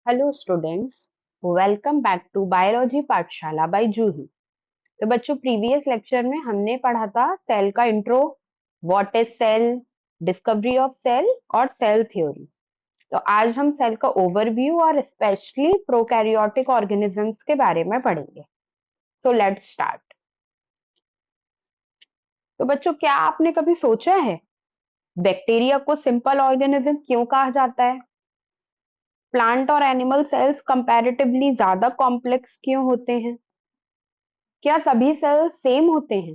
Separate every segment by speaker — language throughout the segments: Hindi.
Speaker 1: Hello students, welcome back to biology Pathshala by Juhi. तो बच्चों, प्रीवियस लेक्चर में हमने पढ़ा था सेल का intro, what is cell, discovery of cell और सेल थ्योरी। तो आज हम सेल का ओवरव्यू और स्पेशली प्रोकैरियोटिक ऑर्गेनिजम्स के बारे में पढ़ेंगे। So let's start. तो बच्चों, क्या आपने कभी सोचा है बैक्टीरिया को सिंपल ऑर्गेनिज्म क्यों कहा जाता है? प्लांट और एनिमल सेल्स कंपैरेटिवली ज्यादा कॉम्प्लेक्स क्यों होते हैं? क्या सभी सेल्स सेम होते हैं?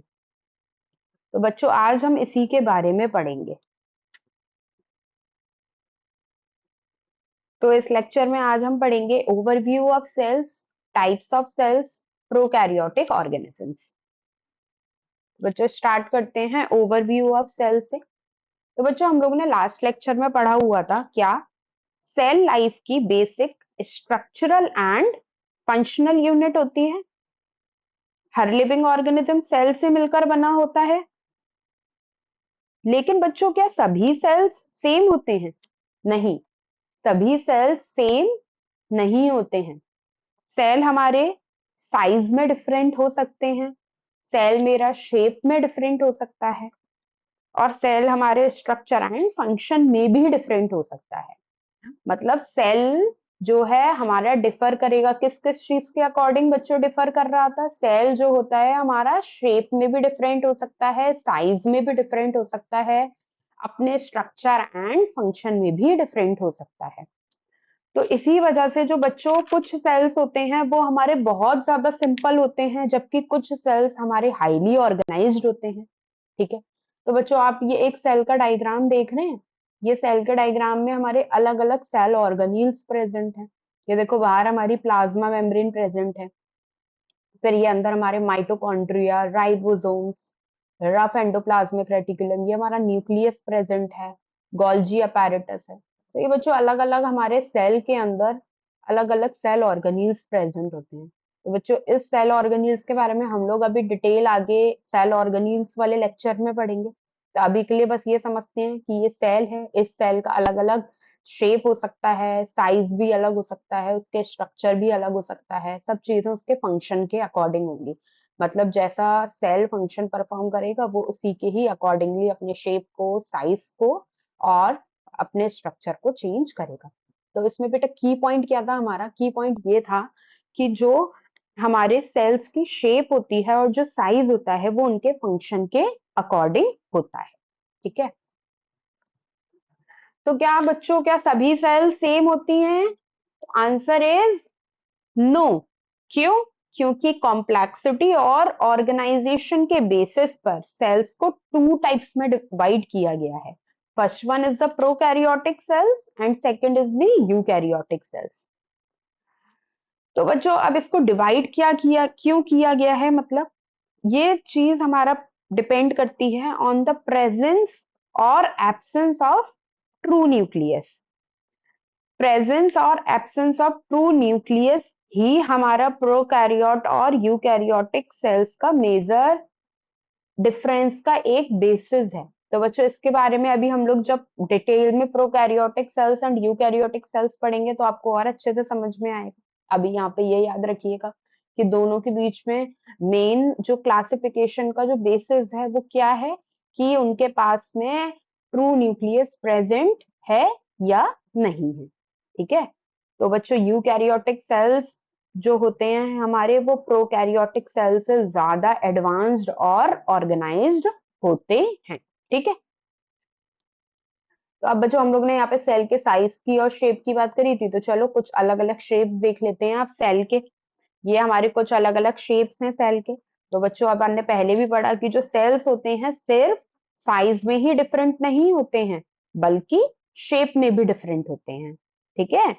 Speaker 1: तो बच्चों, आज हम इसी के बारे में पढ़ेंगे। तो इस लेक्चर में आज हम पढ़ेंगे overview of cells, types of cells, prokaryotic organisms. बच्चों, स्टार्ट करते हैं ओवरव्यू ऑफ सेल से। तो बच्चों, हम लोग ने लास्ट लेक्चर में पढ़ा हुआ था क्या? सेल लाइफ की basic structural and functional unit होती है। हर लिविंग ऑर्गेनिज्म सेल से मिलकर बना होता है। लेकिन बच्चों, क्या सभी सेल्स सेम होते हैं? नहीं, सभी सेल्स सेम नहीं होते हैं। सेल हमारे साइज में डिफरेंट हो सकते हैं, सेल मेरा शेप में डिफरेंट हो सकता है, और सेल हमारे स्ट्रक्चर एंड फंक्शन में भी डिफरेंट हो सकता है। मतलब सेल जो है हमारा डिफर करेगा किस किस चीज के अकॉर्डिंग? बच्चों, डिफर कर रहा था, सेल जो होता है हमारा शेप में भी डिफरेंट हो सकता है, साइज में भी डिफरेंट हो सकता है, अपने स्ट्रक्चर एंड फंक्शन में भी डिफरेंट हो सकता है। तो इसी वजह से जो बच्चों कुछ सेल्स होते हैं वो हमारे बहुत ज्यादा सिंपल होते हैं, जबकि कुछ सेल्स हमारे हाईली ऑर्गेनाइज्ड होते हैं। ठीक है। तो बच्चों, आप ये एक सेल का डायग्राम देख रहे हैं। ये सेल के डायग्राम में हमारे अलग अलग सेल ऑर्गेनील्स प्रेजेंट हैं। ये देखो, बाहर हमारी प्लाज्मा मेम्ब्रेन प्रेजेंट है, फिर ये अंदर हमारे mitochondria, ribosomes, rough endoplasmic reticulum, ये हमारा न्यूक्लियस प्रेजेंट है, गोल्जी अपैरेटस है। तो ये बच्चों अलग अलग हमारे सेल के अंदर अलग अलग सेल ऑर्गेनील्स प्रेजेंट होते हैं। तो बच्चों, इस सेल ऑर्गेनील्स के बारे में हम लोग अभी डिटेल आगे सेल ऑर्गेनील्स वाले लेक्चर में पढ़ेंगे। तो अभी के लिए बस ये समझते हैं कि ये सेल है, इस सेल का अलग अलग शेप हो सकता है, साइज भी अलग हो सकता है, उसके स्ट्रक्चर भी अलग हो सकता है, सब चीजें उसके फंक्शन के अकॉर्डिंग होंगी। मतलब जैसा सेल फंक्शन परफॉर्म करेगा वो उसी के ही अकॉर्डिंगली अपने शेप को, साइज को और अपने स्ट्रक्चर को चेंज करेगा। तो इसमें बेटा की पॉइंट क्या था? हमारा की पॉइंट ये था कि जो हमारे सेल्स की शेप होती है और जो साइज होता है वो उनके फंक्शन के अकॉर्डिंग होता है। ठीक है। तो क्या बच्चों, क्या सभी सेल सेम होती हैं? Answer is no. क्यों? क्योंकि कॉम्प्लेक्सिटी और ऑर्गेनाइजेशन के बेसिस पर सेल्स को टू टाइप्स में डिवाइड किया गया है। First one is the prokaryotic cells and second is the eukaryotic cells. तो बच्चों, अब इसको डिवाइड क्या किया, क्यों किया गया है? मतलब ये चीज हमारा डिपेंड करती है ऑन द प्रेजेंस और absence of true nucleus. Presence और एब्सेंस ऑफ ट्रू न्यूक्लियस ही हमारा प्रोकैरियोट और यूकैरियोटिक सेल्स का मेजर डिफरेंस का एक बेसिस है। तो बच्चों, इसके बारे में अभी हम लोग जब डिटेल में prokaryotic cells and eukaryotic cells पढ़ेंगे तो आपको और अच्छे से समझ में आएगा। अभी यहाँ पे ये याद रखिएगा कि दोनों के बीच में मेन जो क्लासिफिकेशन का जो बेसिस है वो क्या है, कि उनके पास में ट्रू न्यूक्लियस प्रेजेंट है या नहीं है। ठीक है। तो बच्चों, यूकैरियोटिक सेल्स जो होते हैं हमारे, वो प्रोकैरियोटिक सेल से ज्यादा एडवांस्ड और ऑर्गेनाइज्ड होते हैं। ठीक है। तो अब बच्चों, हम लोग ने यहाँ पे सेल के साइज की और शेप की बात करी थी, तो चलो कुछ अलग अलग शेप्स देख लेते हैं आप सेल के। ये हमारे कुछ अलग अलग शेप्स हैं सेल के। तो बच्चों, अब हमने पहले भी पढ़ा कि जो सेल्स होते हैं सिर्फ साइज में ही डिफरेंट नहीं होते हैं, बल्कि शेप में भी डिफरेंट होते हैं। ठीक है।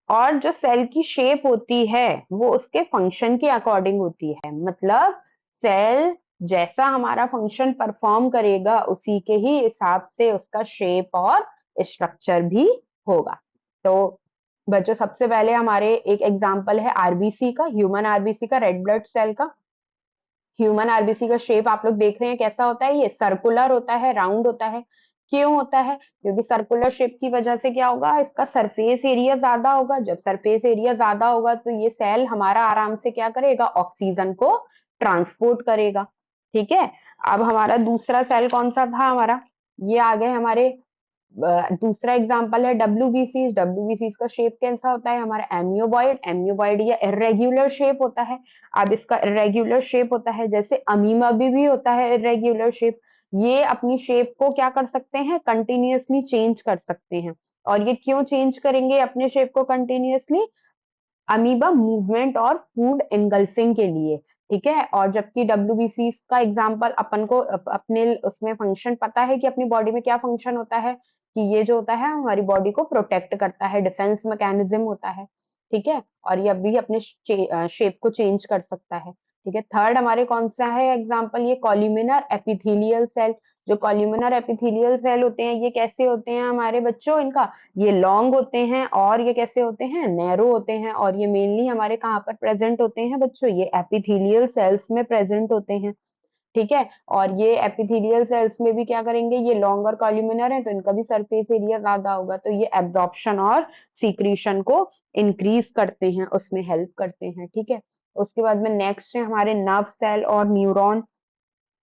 Speaker 1: और जो सेल की शेप होती है वो उसके फंक्शन के अकॉर्डिंग होती है। मतलब सेल जैसा हमारा फंक्शन परफॉर्म करेगा उसी के ही हिसाब से उसका शेप और स्ट्रक्चर भी होगा। तो बच्चों, सबसे पहले हमारे एक एग्जांपल है आरबीसी का, ह्यूमन आरबीसी का, रेड ब्लड सेल का। ह्यूमन आरबीसी का शेप आप लोग देख रहे हैं कैसा होता है? ये सर्कुलर होता है, राउंड होता है। क्यों होता है? क्योंकि सर्कुलर शेप की वजह से क्या होगा, इसका सरफेस एरिया ज्यादा होगा। जब सरफेस एरिया ज्यादा होगा तो ये सेल हमारा आराम से क्या करेगा, ऑक्सीजन को ट्रांसपोर्ट करेगा। ठीक है। अब हमारा दूसरा सेल कौन सा था हमारा, ये आ गए हमारे दूसरा एग्जांपल है डब्ल्यूबीसी। डब्ल्यूबीसी का शेप कैसा होता है हमारा, एमियोबॉइड। एमियोबॉइड या इरेग्युलर शेप होता है। अब इसका इरेग्युलर शेप होता है, जैसे अमीबा भी होता है इरेग्युलर शेप। ये अपनी शेप को क्या कर सकते हैं, कंटिन्यूअसली चेंज कर सकते हैं। और ये क्यों चेंज करेंगे अपने शेप को कंटिन्यूअसली, अमीबा मूवमेंट और फूड एंगल्फिंग के लिए। ठीक है। और जबकि डब्ल्यूबीसी का एग्जांपल अपन को अपने उसमें फंक्शन पता है कि अपनी बॉडी में क्या फंक्शन होता है, कि ये जो होता है हमारी बॉडी को प्रोटेक्ट करता है, डिफेंस मैकेनिज्म होता है। ठीक है। और ये अभी अपने शेप को चेंज कर सकता है। ठीक है। थर्ड हमारे कौन सा है एग्जाम्पल, ये कॉल्यूमिनर एपिथेलियल सेल। जो कॉल्यूमिनर एपिथेलियल सेल होते हैं ये कैसे होते हैं हमारे बच्चों, इनका ये लॉन्ग होते हैं और ये कैसे होते हैं, नैरो होते हैं। और ये मेनली हमारे कहाँ पर प्रेजेंट होते हैं बच्चों, ये एपिथेलियल सेल्स में प्रेजेंट होते हैं। ठीक है। और ये एपिथेलियल सेल्स में भी क्या करेंगे, ये लॉन्ग और कॉल्यूमिनर है तो इनका भी सरफेस एरिया ज्यादा होगा, तो ये एब्जॉर्प्शन और सीक्रीशन को इंक्रीज करते हैं, उसमें हेल्प करते हैं। ठीक है। उसके बाद में नेक्स्ट है हमारे नर्व सेल और न्यूरॉन।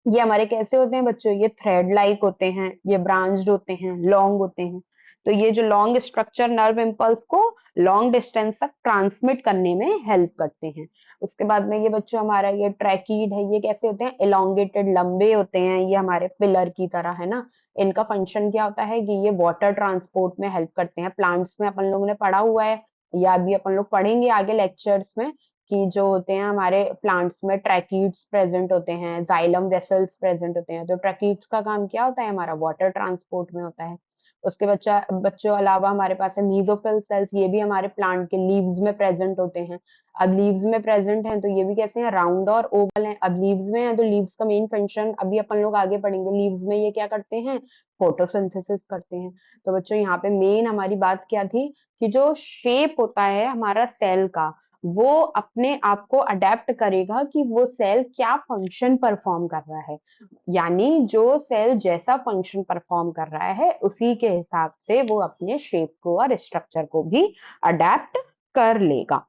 Speaker 1: ये हमारे कैसे होते हैं बच्चों, ये थ्रेड लाइक होते हैं, ये ब्रांच्ड होते हैं, लॉन्ग होते हैं। तो ये जो लॉन्ग स्ट्रक्चर नर्व इम्पल्स को लॉन्ग डिस्टेंस तक ट्रांसमिट करने में हेल्प करते हैं। उसके बाद में ये बच्चों हमारा ये ट्रैकीड है, ये कैसे होते हैं, एलोंगेटेड, लंबे होते हैं, ये हमारे पिलर की तरह है ना। इनका फंक्शन क्या होता है कि ये वाटर ट्रांसपोर्ट में हेल्प करते हैं। प्लांट्स में अपन लोगों ने पढ़ा हुआ है, या अभी अपन लोग पढ़ेंगे आगे लेक्चर्स में, कि जो होते हैं हमारे प्लांट्स में ट्रैकीड्स प्रेजेंट होते हैं, जाइलम वेसल्स प्रेजेंट होते हैं। तो ट्रैकीड्स का काम क्या होता है, हमारा वाटर ट्रांसपोर्ट में होता है। उसके बच्चों अलावा हमारे पास है मीजोफिल सेल्स, ये भी हमारे प्लांट के लीव्स में प्रेजेंट होते हैं। अब लीव्स में प्रेजेंट हैं तो ये भी कैसे हैं, राउंड और ओवल हैं। अब लीव्स में है तो लीव्स का मेन फंक्शन अभी अपन लोग आगे पढ़ेंगे, लीव्स में ये क्या करते हैं, फोटोसिंथेसिस करते हैं। तो बच्चों यहाँ पे मेन हमारी बात क्या थी, कि जो शेप होता है हमारा सेल का, वो अपने आप को अडेप्ट करेगा कि वो सेल क्या फंक्शन परफॉर्म कर रहा है। यानी जो सेल जैसा फंक्शन परफॉर्म कर रहा है उसी के हिसाब से वो अपने शेप को और स्ट्रक्चर को भी अडेप्ट कर लेगा।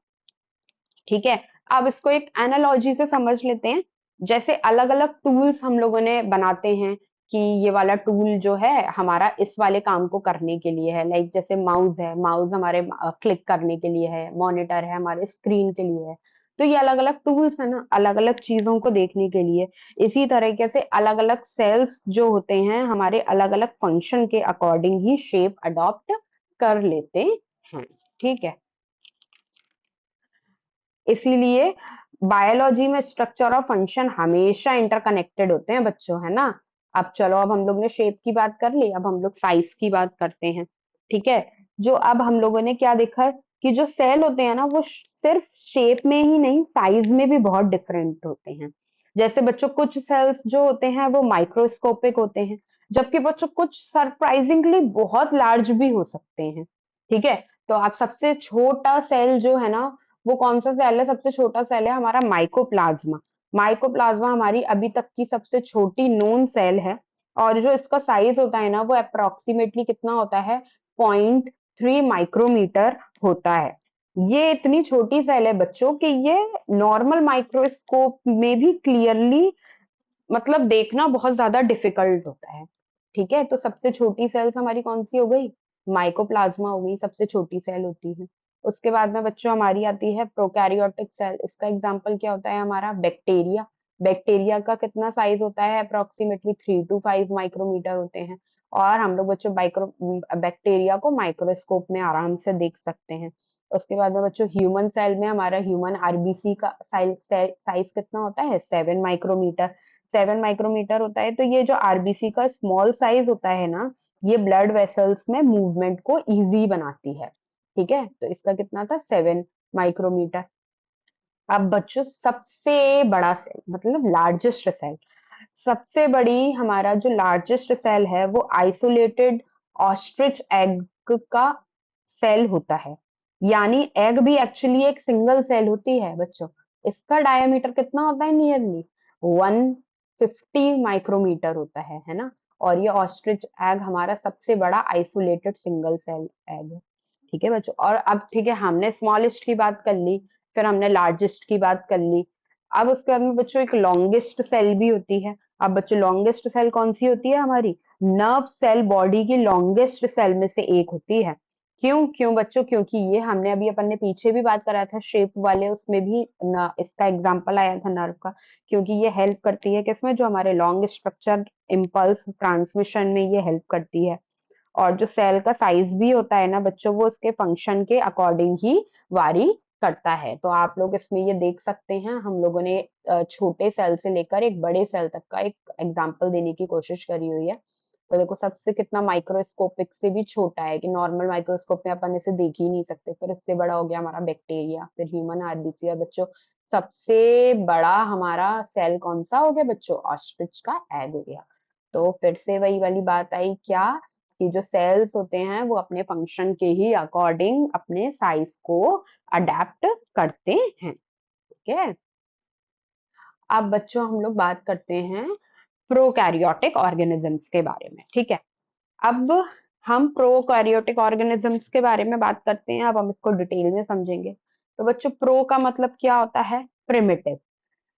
Speaker 1: ठीक है। अब इसको एक एनालॉजी से समझ लेते हैं। जैसे अलग अलग टूल्स हम लोगों ने बनाते हैं, कि ये वाला टूल जो है हमारा इस वाले काम को करने के लिए है, लाइक जैसे माउस है, माउस हमारे क्लिक करने के लिए है, मॉनिटर है हमारे स्क्रीन के लिए है। तो ये अलग अलग टूल्स है ना, अलग अलग चीजों को देखने के लिए। इसी तरीके से अलग अलग सेल्स जो होते हैं हमारे अलग अलग फंक्शन के अकॉर्डिंग ही शेप अडॉप्ट कर लेते हैं। ठीक है। इसीलिए बायोलॉजी में स्ट्रक्चर और फंक्शन हमेशा इंटरकनेक्टेड होते हैं बच्चों, है ना। अब चलो, अब हम लोग ने शेप की बात कर ली, अब हम लोग साइज की बात करते हैं। ठीक है। जो अब हम लोगों ने क्या देखा, कि जो सेल होते हैं ना वो सिर्फ शेप में ही नहीं, साइज में भी बहुत डिफरेंट होते हैं। जैसे बच्चों कुछ सेल्स जो होते हैं वो माइक्रोस्कोपिक होते हैं, जबकि बच्चों कुछ सरप्राइजिंगली बहुत लार्ज भी हो सकते हैं। ठीक है। तो आप सबसे छोटा सेल जो है ना, वो कौन सा सेल है, सबसे छोटा सेल है हमारा माइकोप्लाज्मा। माइकोप्लाज्मा हमारी अभी तक की सबसे छोटी नोन सेल है। और जो इसका साइज होता है ना वो अप्रोक्सीमेटली कितना होता है, 0.3 माइक्रोमीटर होता है। ये इतनी छोटी सेल है बच्चों कि ये नॉर्मल माइक्रोस्कोप में भी क्लियरली मतलब देखना बहुत ज्यादा डिफिकल्ट होता है। ठीक है। तो सबसे छोटी सेल्स हमारी कौन सी हो गई, माइकोप्लाज्मा हो गई, सबसे छोटी सेल होती है। उसके बाद में बच्चों हमारी आती है प्रोकैरियोटिक सेल। इसका एग्जांपल क्या होता है हमारा, बैक्टीरिया। बैक्टीरिया का कितना साइज होता है, अप्रोक्सीमेटली 3 to 5 माइक्रोमीटर होते हैं। और हम लोग बच्चों बैक्टीरिया को माइक्रोस्कोप में आराम से देख सकते हैं। उसके बाद में बच्चों ह्यूमन सेल में हमारा ह्यूमन आरबीसी का साइज कितना होता है, 7 माइक्रोमीटर। 7 माइक्रोमीटर होता है। तो ये जो आरबीसी का स्मॉल साइज होता है ना, ये ब्लड वेसल्स में मूवमेंट को इजी बनाती है। ठीक है। तो इसका कितना था, 7 माइक्रोमीटर। अब बच्चों सबसे बड़ा सेल मतलब लार्जेस्ट सेल, सबसे बड़ी हमारा जो लार्जेस्ट सेल है वो आइसोलेटेड ऑस्ट्रिच एग का सेल होता है। यानी एग भी एक्चुअली एक सिंगल सेल होती है बच्चों। इसका डायमीटर कितना होता है, नियरली 150 माइक्रोमीटर होता है ना। और ये ऑस्ट्रिच एग हमारा सबसे बड़ा आइसोलेटेड सिंगल सेल एग है। ठीक है बच्चों, और अब ठीक है, हमने स्मॉलेस्ट की बात कर ली, फिर हमने लार्जेस्ट की बात कर ली। अब उसके बाद में बच्चों एक लॉन्गेस्ट सेल भी होती है। अब बच्चों लॉन्गेस्ट सेल कौन सी होती है? हमारी नर्व सेल बॉडी की लॉन्गेस्ट सेल में से एक होती है। क्यों क्यों बच्चों? क्योंकि ये हमने अभी अपन ने पीछे भी बात करा था शेप वाले, उसमें भी न, इसका एग्जांपल आया था नर्व का। क्योंकि ये हेल्प करती है किसमें? जो हमारे लॉन्ग स्ट्रक्चर इम्पल्स ट्रांसमिशन में ये हेल्प करती है। और जो सेल का साइज भी होता है ना बच्चों, वो उसके फंक्शन के अकॉर्डिंग ही वारी करता है। तो आप लोग इसमें ये देख सकते हैं, हम लोगों ने छोटे सेल से लेकर एक बड़े सेल तक का एक एग्जांपल देने की कोशिश करी हुई है। तो देखो सबसे कितना माइक्रोस्कोपिक से भी छोटा है कि नॉर्मल माइक्रोस्कोप में अपन इसे देख ही नहीं सकते। फिर इससे बड़ा हो गया हमारा बैक्टीरिया, फिर ह्यूमन आरबीसी। और बच्चों सबसे बड़ा हमारा सेल कौन सा हो गया बच्चों? ऑस्ट्रिच का एग हो गया। तो फिर से वही वाली बात आई क्या, कि जो सेल्स होते हैं वो अपने फंक्शन के ही अकॉर्डिंग अपने साइज को अडेप्ट करते हैं। ठीक है, अब बच्चों हम लोग बात करते हैं प्रोकैरियोटिक ऑर्गेनिजम्स के बारे में। ठीक है, अब हम प्रोकैरियोटिक ऑर्गेनिजम्स के बारे में बात करते हैं। अब हम इसको डिटेल में समझेंगे। तो बच्चों प्रो का मतलब क्या होता है? प्रिमिटिव।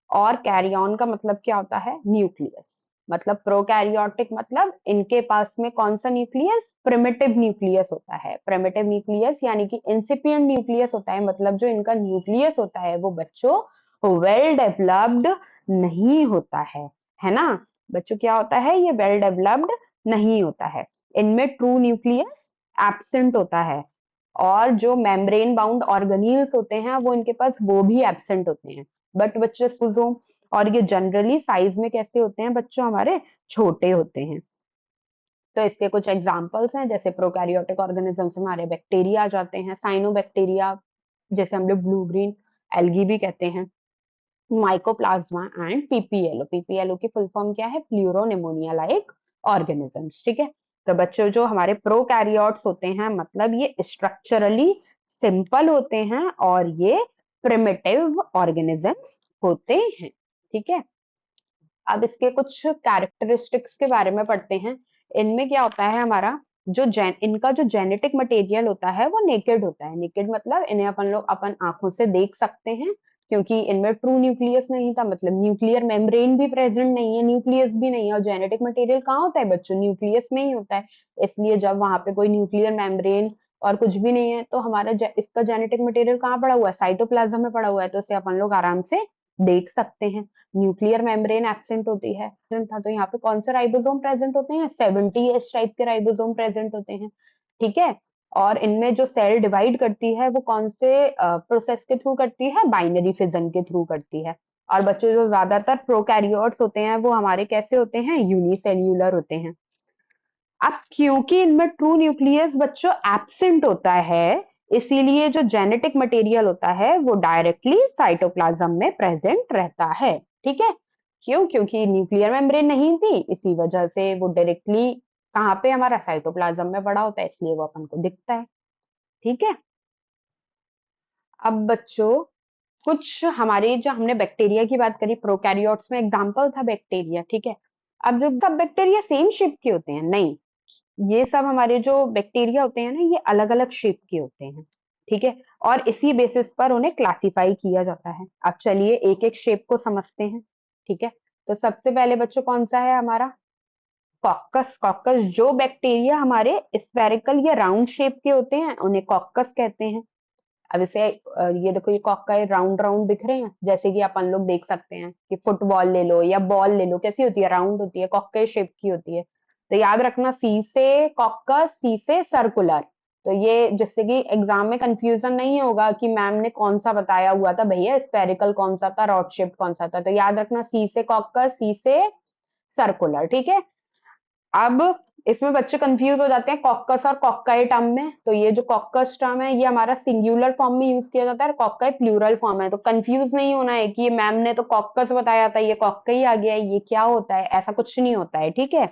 Speaker 1: और कैरियन का मतलब क्या होता है? न्यूक्लियस। मतलब प्रोकैरियोटिक मतलब इनके पास में कौन सा न्यूक्लियस? प्रिमिटिव न्यूक्लियस होता है। प्रिमिटिव न्यूक्लियस यानी कि इंसिपिएंट न्यूक्लियस होता है। मतलब जो इनका न्यूक्लियस होता है वो बच्चों वेल डेवलप्ड नहीं होता है ना बच्चों? क्या होता है? ये वेल डेवलप्ड नहीं होता है। इनमें ट्रू न्यूक्लियस एब्सेंट होता है। और जो मेम्ब्रेन बाउंड ऑर्गेनील्स होते हैं वो इनके पास वो भी एब्सेंट होते हैं। बट बच्चे सुजो, और ये जनरली साइज में कैसे होते हैं बच्चों? हमारे छोटे होते हैं। तो इसके कुछ एग्जांपल्स हैं, जैसे प्रोकैरियोटिक ऑर्गेनिजम्स हमारे बैक्टीरिया आ जाते हैं, साइनोबैक्टीरिया, जैसे हम लोग ब्लू ग्रीन एल्गी भी कहते हैं, माइकोप्लाज्मा एंड पीपीएलओ। पीपीएलओ की फुल फॉर्म क्या है? Pleuropneumonia like organisms. ठीक है, तो बच्चों जो हमारे प्रोकैरियोट्स होते हैं मतलब ये स्ट्रक्चरली सिंपल होते हैं और ये प्रिमिटिव ऑर्गेनिजम्स होते हैं। ठीक है, अब इसके कुछ कैरेक्टरिस्टिक्स के बारे में पढ़ते हैं। इनमें क्या होता है? हमारा जो इनका जो जेनेटिक मटेरियल होता है वो नेकेड होता है। नेकेड मतलब इन्हें अपन लोग अपन आंखों से देख सकते हैं, क्योंकि इनमें ट्रू न्यूक्लियस नहीं था। मतलब न्यूक्लियर मेम्ब्रेन भी प्रेजेंट नहीं है, न्यूक्लियस भी नहीं है। और जेनेटिक मटेरियल कहाँ होता है बच्चों? न्यूक्लियस में ही होता है। इसलिए जब वहां पे कोई न्यूक्लियर मेम्ब्रेन और कुछ भी नहीं है तो हमारा इसका जेनेटिक मटेरियल कहाँ पड़ा हुआ है? साइटोप्लाज्म में पड़ा हुआ है। तो इसे अपन लोग आराम से देख सकते हैं। न्यूक्लियर मेम्ब्रेन एब्सेंट होती है था, तो यहाँ पे कौन से राइबोसोम प्रेजेंट होते हैं? 70S टाइप के राइबोसोम प्रेजेंट होते हैं। ठीक है, और इनमें जो सेल डिवाइड करती है वो कौन से प्रोसेस के थ्रू करती है? बाइनरी फिजन के थ्रू करती है। और बच्चों जो ज्यादातर प्रोकैरियोट्स होते हैं वो हमारे कैसे होते हैं? यूनिसेल्यूलर होते हैं। अब क्योंकि इनमें ट्रू न्यूक्लियस बच्चों एब्सेंट होता है, इसीलिए जो जेनेटिक मटेरियल होता है वो डायरेक्टली साइटोप्लाज्म में प्रेजेंट रहता है। ठीक है, क्यों? क्योंकि न्यूक्लियर मेम्ब्रेन नहीं थी, इसी वजह से वो डायरेक्टली कहाँ पे? हमारा साइटोप्लाज्म में पड़ा होता है, इसलिए वो अपन को दिखता है। ठीक है, अब बच्चों कुछ हमारे जो हमने बैक्टीरिया की बात करी, प्रोकैरियोट्स में एग्जांपल था बैक्टीरिया। ठीक है, अब जो सब बैक्टीरिया सेम शेप के होते हैं? नहीं, ये सब हमारे जो बैक्टीरिया होते हैं ना ये अलग अलग शेप के होते हैं। ठीक है, और इसी बेसिस पर उन्हें क्लासिफाई किया जाता है। अब चलिए एक एक शेप को समझते हैं। ठीक है, तो सबसे पहले बच्चों कौन सा है हमारा? कॉकस। कॉकस जो बैक्टीरिया हमारे स्फेरिकल या राउंड शेप के होते हैं उन्हें कॉकस कहते हैं। अब इसे ये देखो, ये कॉक राउंड राउंड दिख रहे हैं, जैसे कि अपन लोग देख सकते हैं कि फुटबॉल ले लो या बॉल ले लो, कैसी होती है? राउंड होती है, कॉक शेप की होती है। तो याद रखना, सी से कॉकस, सी से सर्कुलर। तो ये जिससे कि एग्जाम में कंफ्यूजन नहीं होगा कि मैम ने कौन सा बताया हुआ था, भैया स्पेरिकल कौन सा था, रॉड शेप कौन सा था। तो याद रखना, सी से कॉकस, सी से सर्कुलर। ठीक है, अब इसमें बच्चे कंफ्यूज हो जाते हैं कॉकस और कॉक्काई टर्म में। तो ये जो कॉकस टर्म है ये हमारा सिंगुलर फॉर्म में यूज किया जाता है, कॉक्काई प्लूरल फॉर्म है। तो कंफ्यूज नहीं होना है कि ये मैम ने तो कॉकस बताया था, ये कॉक्काई आ गया है, ये क्या होता है? ऐसा कुछ नहीं होता है। ठीक है,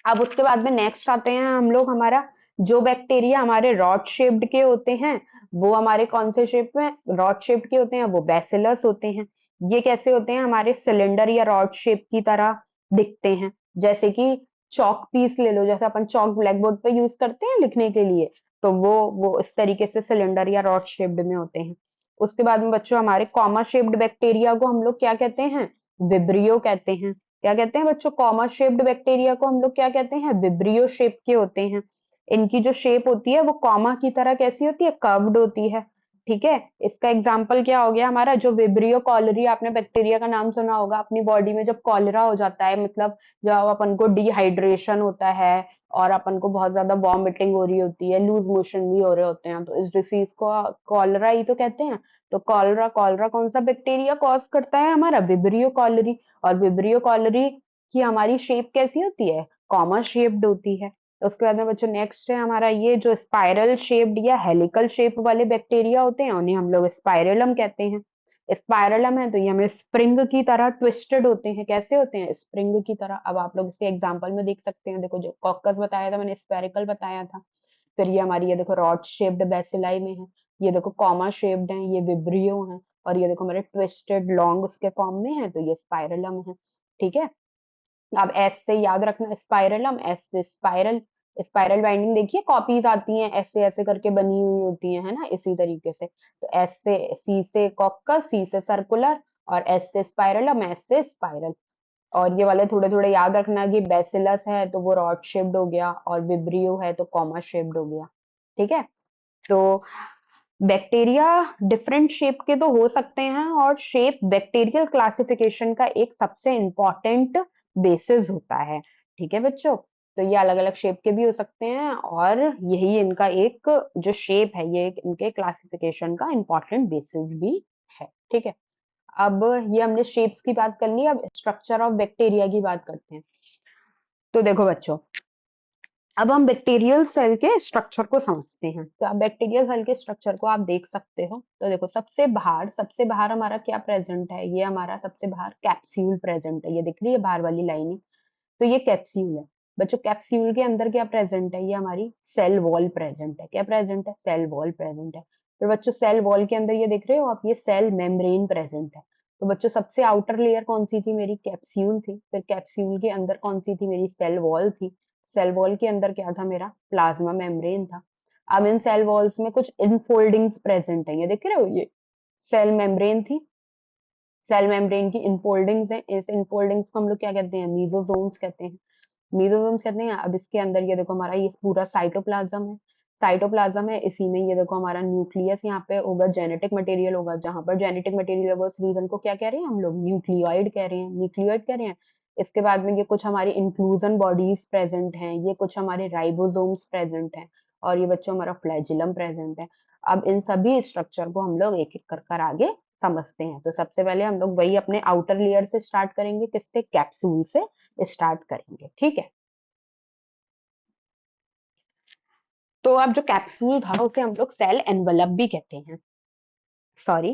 Speaker 1: अब उसके बाद में नेक्स्ट आते हैं हम लोग, हमारा जो बैक्टीरिया हमारे रॉड शेप्ड के होते हैं वो हमारे कौन से शेप में रॉड शेप्ड के होते हैं? वो बैसिलस होते हैं। ये कैसे होते हैं? हमारे सिलेंडर या रॉड शेप की तरह दिखते हैं। जैसे कि चॉक पीस ले लो, जैसे अपन चॉक ब्लैक बोर्ड पे यूज करते हैं लिखने के लिए, तो वो इस तरीके से सिलेंडर या रॉड शेप्ड में होते हैं। उसके बाद में बच्चों हमारे कॉमा शेप्ड बैक्टीरिया को हम लोग क्या कहते हैं? विब्रियो कहते हैं। क्या कहते हैं बच्चों? कॉमा शेप्ड बैक्टीरिया को हम लोग क्या कहते हैं? विब्रियो शेप के होते हैं। इनकी जो शेप होती है वो कॉमा की तरह कैसी होती है? कर्व्ड होती है। ठीक है, इसका एग्जाम्पल क्या हो गया हमारा? जो विब्रियो कॉलरी, आपने बैक्टीरिया का नाम सुना होगा। अपनी बॉडी में जब कॉलरा हो जाता है, मतलब जब अपन को डिहाइड्रेशन होता है और अपन को बहुत ज्यादा वॉमिटिंग हो रही होती है, लूज मोशन भी हो रहे होते हैं, तो इस डिसीज को कॉलरा ही तो कहते हैं। तो कॉलरा कॉलरा कौन सा बैक्टीरिया कॉज करता है? हमारा विब्रियो कॉलरी। और विब्रियो कॉलरी की हमारी शेप कैसी होती है? कॉमा शेप्ड होती है। उसके बाद में बच्चों नेक्स्ट है हमारा ये जो स्पाइरल शेप्ड या हेलिकल शेप वाले बैक्टीरिया होते हैं, उन्हें हम लोग स्पाइरलम कहते हैं। स्पाइरलम है तो ये हमें स्प्रिंग की तरह ट्विस्टेड होते हैं। कैसे होते हैं? स्प्रिंग की तरह। अब आप लोग इसे एग्जांपल में देख सकते हैं। देखो, जो कॉकस बताया था मैंने, स्पेरिकल बताया था। फिर ये हमारी, ये देखो रॉड शेप्ड बेसिलाई में है। ये देखो कॉमा शेप्ड है, ये विब्रियो है। और ये देखो हमारे ट्विस्टेड लॉन्ग उसके फॉर्म में है, तो ये स्पाइरलम है। ठीक है, अब एस से याद रखना, स्पाइरलम, एस से स्पाइरल। स्पाइरल बाइंडिंग देखिए कॉपीज आती हैं ऐसे ऐसे करके बनी हुई होती है ना, इसी तरीके से। तो एस से, सी से कॉकस, सी से सर्कुलर, और एस से स्पाइरलम, एस से स्पाइरल। और ये वाले थोड़े थोड़े याद रखना कि बेसिलस है तो वो रॉड शेप्ड हो गया, और विब्रियो है तो कॉमा शेप्ड हो गया। ठीक है, तो बैक्टीरिया डिफरेंट शेप के तो हो सकते हैं, और शेप बैक्टीरियल क्लासिफिकेशन का एक सबसे इम्पोर्टेंट बेसिस होता है। ठीक है बच्चों, तो ये अलग अलग शेप के भी हो सकते हैं, और यही इनका एक जो शेप है, ये एक इनके क्लासिफिकेशन का इम्पोर्टेंट बेसिस भी है। ठीक है, अब ये हमने शेप्स की बात कर ली, अब स्ट्रक्चर ऑफ बैक्टीरिया की बात करते हैं। तो देखो बच्चों, अब हम बैक्टीरियल सेल के स्ट्रक्चर को समझते हैं। तो आप बैक्टीरियल सेल के स्ट्रक्चर को आप देख सकते हो। तो देखो, सबसे बाहर हमारा क्या प्रेजेंट है? ये हमारा सबसे बाहर कैप्सूल प्रेजेंट है। ये दिख रही है बाहर वाली लाइन? तो ये कैप्सूल है। बच्चों, कैप्सूल के अंदर क्या प्रेजेंट है? ये हमारी सेल वॉल प्रेजेंट है। क्या प्रेजेंट है? सेल वॉल प्रेजेंट है। तो बच्चों, सेल वॉल के अंदर ये दिख रहे हो आप, ये सेल मेम्ब्रेन प्रेजेंट है। तो बच्चों, सबसे आउटर लेयर कौन सी थी? मेरी कैप्सूल थी। फिर कैप्सूल के अंदर कौन सी थी? मेरी सेल वॉल थी। सेल वॉल के अंदर क्या था? मेरा प्लाज्मा मेम्ब्रेन था। अब इन सेल वॉल्स में कुछ इनफोल्डिंग्स प्रेजेंट है। ये देख रहे हो, ये सेल मेम्ब्रेन थी। सेल मेम्ब्रेन की इनफोल्डिंग्स है। इस इनफोल्डिंग्स को हम लोग क्या कहते हैं? मीजोसोम्स कहते हैं। मीजोसोम्स कहते हैं। अब इसके अंदर ये देखो, हमारा ये पूरा साइटोप्लाज्म है। साइटोप्लाज्म है, इसी में ये देखो हमारा न्यूक्लियस यहाँ पे होगा, जेनेटिक मटेरियल होगा। जहां पर जेनेटिक मटेरियल होगा, उस रीजन को क्या कह रहे हैं हम लोग? न्यूक्लियोइड कह रहे हैं, न्यूक्लियोइड कह रहे हैं। इसके बाद में ये कुछ हमारी इंक्लूजन बॉडीज प्रेजेंट हैं, ये कुछ हमारे राइबोसोम्स प्रेजेंट हैं, और ये बच्चों हमारा फ्लैजिलम प्रेजेंट है। अब इन सभी स्ट्रक्चर को हम लोग एक एक कर कर आगे समझते हैं। तो सबसे पहले हम लोग वही अपने आउटर लेयर से स्टार्ट करेंगे। किससे? कैप्सूल से स्टार्ट करेंगे। ठीक है, तो अब जो कैप्सूल था उसे हम लोग सेल एनवलप भी कहते हैं। सॉरी,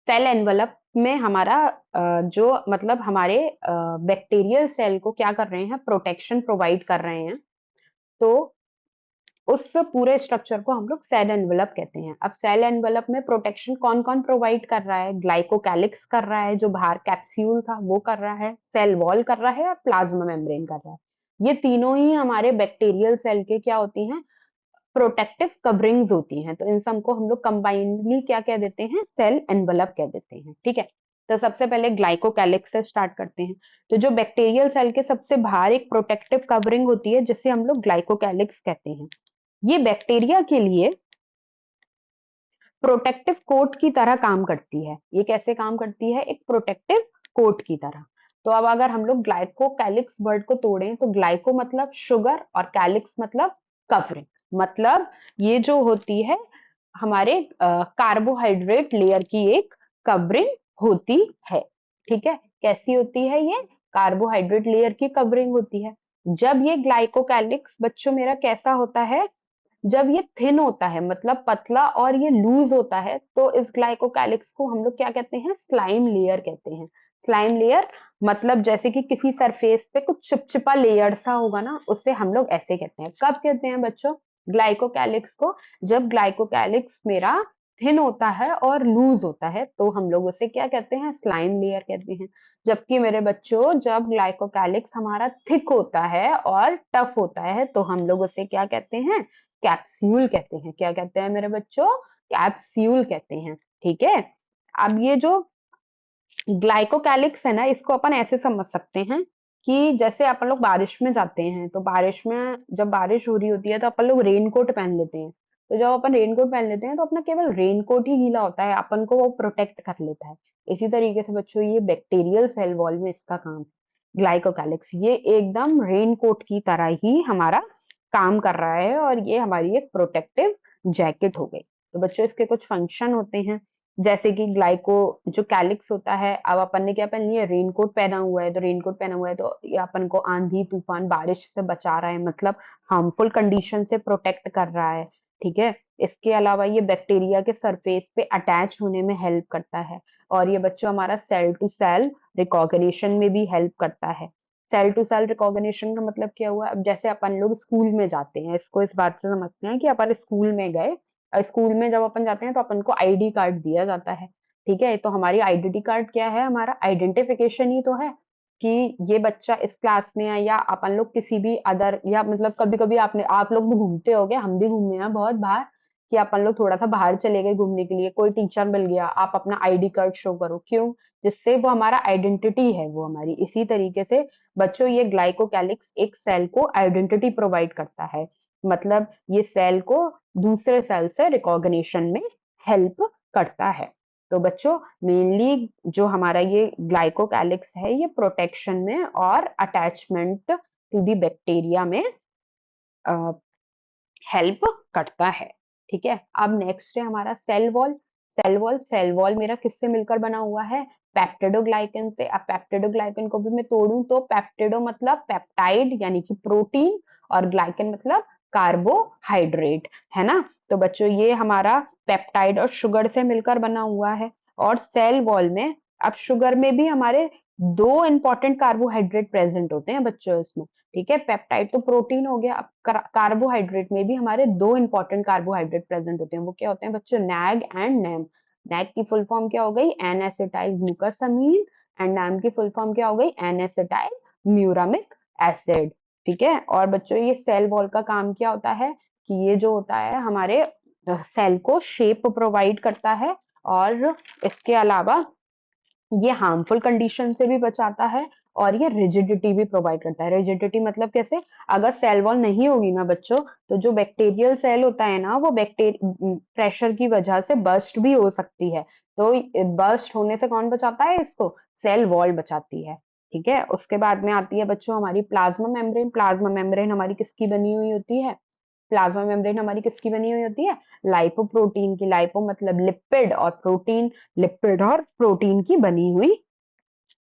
Speaker 1: सेल एनवलप में हमारा जो मतलब हमारे बैक्टीरियल सेल को क्या कर रहे हैं? प्रोटेक्शन प्रोवाइड कर रहे हैं। तो उस पूरे स्ट्रक्चर को हम लोग सेल एनवलप कहते हैं। अब सेल एनवलप में प्रोटेक्शन कौन कौन प्रोवाइड कर रहा है? ग्लाइकोकैलिक्स कर रहा है, जो बाहर कैप्सूल था वो कर रहा है, सेल वॉल कर रहा है, और प्लाज्मा मेम्ब्रेन कर रहा है। ये तीनों ही हमारे बैक्टीरियल सेल के क्या होती हैं? प्रोटेक्टिव कवरिंग्स होती हैं। तो इन सब को हम लोग कंबाइनली क्या कह देते हैं? सेल एनवलप कह देते हैं। ठीक है, तो सबसे पहले ग्लाइकोकैलिक्स से स्टार्ट करते हैं। तो जो बैक्टीरियल सेल के सबसे बाहर एक प्रोटेक्टिव कवरिंग होती है, जिसे हम लोग ग्लाइकोकैलिक्स कहते हैं। ये बैक्टीरिया के लिए प्रोटेक्टिव कोट की तरह काम करती है। ये कैसे काम करती है? एक प्रोटेक्टिव कोट की तरह। तो अब अगर हम लोग ग्लाइकोकैलिक्स वर्ड को तोड़ें, तो ग्लाइको मतलब शुगर, और कैलिक्स मतलब कवरिंग। मतलब ये जो होती है हमारे कार्बोहाइड्रेट लेयर की एक कवरिंग होती है। ठीक है, कैसी होती है ये? कार्बोहाइड्रेट लेयर की कवरिंग होती है। जब ये ग्लाइकोकैलिक्स बच्चों मेरा कैसा होता है? जब ये थिन होता है, मतलब पतला, और ये लूज होता है, तो इस ग्लाइकोकैलिक्स को हम लोग क्या कहते हैं? स्लाइम लेयर कहते हैं। स्लाइम लेयर मतलब जैसे कि किसी सरफेस पे कुछ चिपचिपा लेयर सा होगा ना, उससे हम लोग ऐसे कहते हैं। कब कहते हैं बच्चों ग्लाइकोकैलिक्स को? जब ग्लाइकोकैलिक्स मेरा थिन होता है और लूज होता है, तो हम लोग उसे क्या कहते हैं, स्लाइम लेयर कहते हैं। जबकि मेरे बच्चों जब ग्लाइकोकैलिक्स हमारा थिक होता है और टफ होता है तो हम लोग उसे क्या कहते हैं, कैप्सूल कहते हैं। क्या कहते हैं मेरे बच्चों, कैप्सूल कहते हैं। ठीक है। अब ये जो ग्लाइकोकैलिक्स है ना, इसको अपन ऐसे समझ सकते हैं कि जैसे अपन लोग बारिश में जाते हैं, तो बारिश में जब बारिश हो रही होती है तो अपन लोग रेनकोट पहन लेते हैं। तो जब अपन रेनकोट पहन लेते हैं तो अपना केवल रेनकोट ही गीला होता है, अपन को वो प्रोटेक्ट कर लेता है। इसी तरीके से बच्चों ये बैक्टीरियल सेल वॉल में इसका काम है। ग्लाइकोकैलिक्स ये एकदम रेनकोट की तरह ही हमारा काम कर रहा है, और ये हमारी एक प्रोटेक्टिव जैकेट हो गई। तो बच्चों इसके कुछ फंक्शन होते हैं, जैसे कि ग्लाइको जो कैलिक्स होता है, अब अपन ने क्या पहन लिया, रेनकोट पहना हुआ है, तो रेनकोट पहना हुआ है तो ये अपन को आंधी तूफान बारिश से बचा रहा है, मतलब हार्मफुल कंडीशन से प्रोटेक्ट कर रहा है। ठीक है। इसके अलावा ये बैक्टीरिया के सरफेस पे अटैच होने में हेल्प करता है, और ये बच्चों हमारा सेल टू सेल रिकॉग्निशन में भी हेल्प करता है। सेल टू सेल रिकॉग्निशन का मतलब क्या हुआ, अब जैसे अपन लोग स्कूल में जाते हैं, इसको इस बात से समझते हैं कि अपन स्कूल में गए, और स्कूल में जब अपन जाते हैं तो अपन को आईडी कार्ड दिया जाता है। ठीक है। तो हमारी आइडेंटिटी कार्ड क्या है, हमारा आइडेंटिफिकेशन ही तो है कि ये बच्चा इस क्लास में है, या अपन लोग किसी भी अदर, या मतलब कभी कभी आपने आप लोग भी घूमते होगे, हम भी घूमे हैं बहुत बाहर, कि अपन लोग थोड़ा सा बाहर चले गए घूमने के लिए, कोई टीचर मिल गया, आप अपना आईडी कार्ड शो करो, क्यों, जिससे वो हमारा आइडेंटिटी है वो हमारी। इसी तरीके से बच्चों ये ग्लाइकोकैलिक्स एक सेल को आइडेंटिटी प्रोवाइड करता है, मतलब ये सेल को दूसरे सेल से रिकॉग्निशन में हेल्प करता है। तो बच्चों मेनली जो हमारा ये ग्लाइकोकैलिक्स है, ये प्रोटेक्शन में और अटैचमेंट टू दी बैक्टीरिया में हेल्प करता है। ठीक है। अब नेक्स्ट है हमारा सेल वॉल। सेल वॉल मेरा किससे मिलकर बना हुआ है, पेप्टिडोग्लाइकन से। अब पेप्टिडोग्लाइकन को भी मैं तोड़ूं तो पेप्टिडो मतलब पेप्टाइड यानी कि प्रोटीन, और ग्लाइकन मतलब कार्बोहाइड्रेट, है ना। तो बच्चों ये हमारा पेप्टाइड और शुगर से मिलकर बना हुआ है। और सेल वॉल में, अब शुगर में भी हमारे दो इंपॉर्टेंट कार्बोहाइड्रेट प्रेजेंट होते हैं बच्चों इसमें। ठीक है। पेप्टाइड तो प्रोटीन हो गया, अब कार्बोहाइड्रेट में भी हमारे दो इंपॉर्टेंट कार्बोहाइड्रेट प्रेजेंट होते हैं, वो क्या होते हैं बच्चों, नैग एंड नैम। नैग की फुल फॉर्म क्या हो गई, N acetyl glucosamine, and NAM की फुल फॉर्म क्या हो गई, एन एसिटाइल म्यूरामिक एसिड। ठीक है। और बच्चों ये सेल वॉल का काम क्या होता है, कि ये जो होता है हमारे सेल को शेप प्रोवाइड करता है, और इसके अलावा ये हार्मफुल कंडीशन से भी बचाता है, और ये रिजिडिटी भी प्रोवाइड करता है। रिजिडिटी मतलब कैसे, अगर सेल वॉल नहीं होगी ना बच्चों, तो जो बैक्टीरियल सेल होता है ना, वो प्रेशर की वजह से बर्स्ट भी हो सकती है। तो बर्स्ट होने से कौन बचाता है इसको, सेल वॉल बचाती है। ठीक है। उसके बाद में आती है बच्चों हमारी प्लाज्मा मेम्ब्रेन। प्लाज्मा मेम्ब्रेन हमारी किसकी बनी हुई होती है, प्लाज्मा मेम्ब्रेन हमारी किसकी बनी हुई होती है, लाइपोप्रोटीन की। लाइपो मतलब लिपिड, और प्रोटीन लिपिड और प्रोटीन की बनी हुई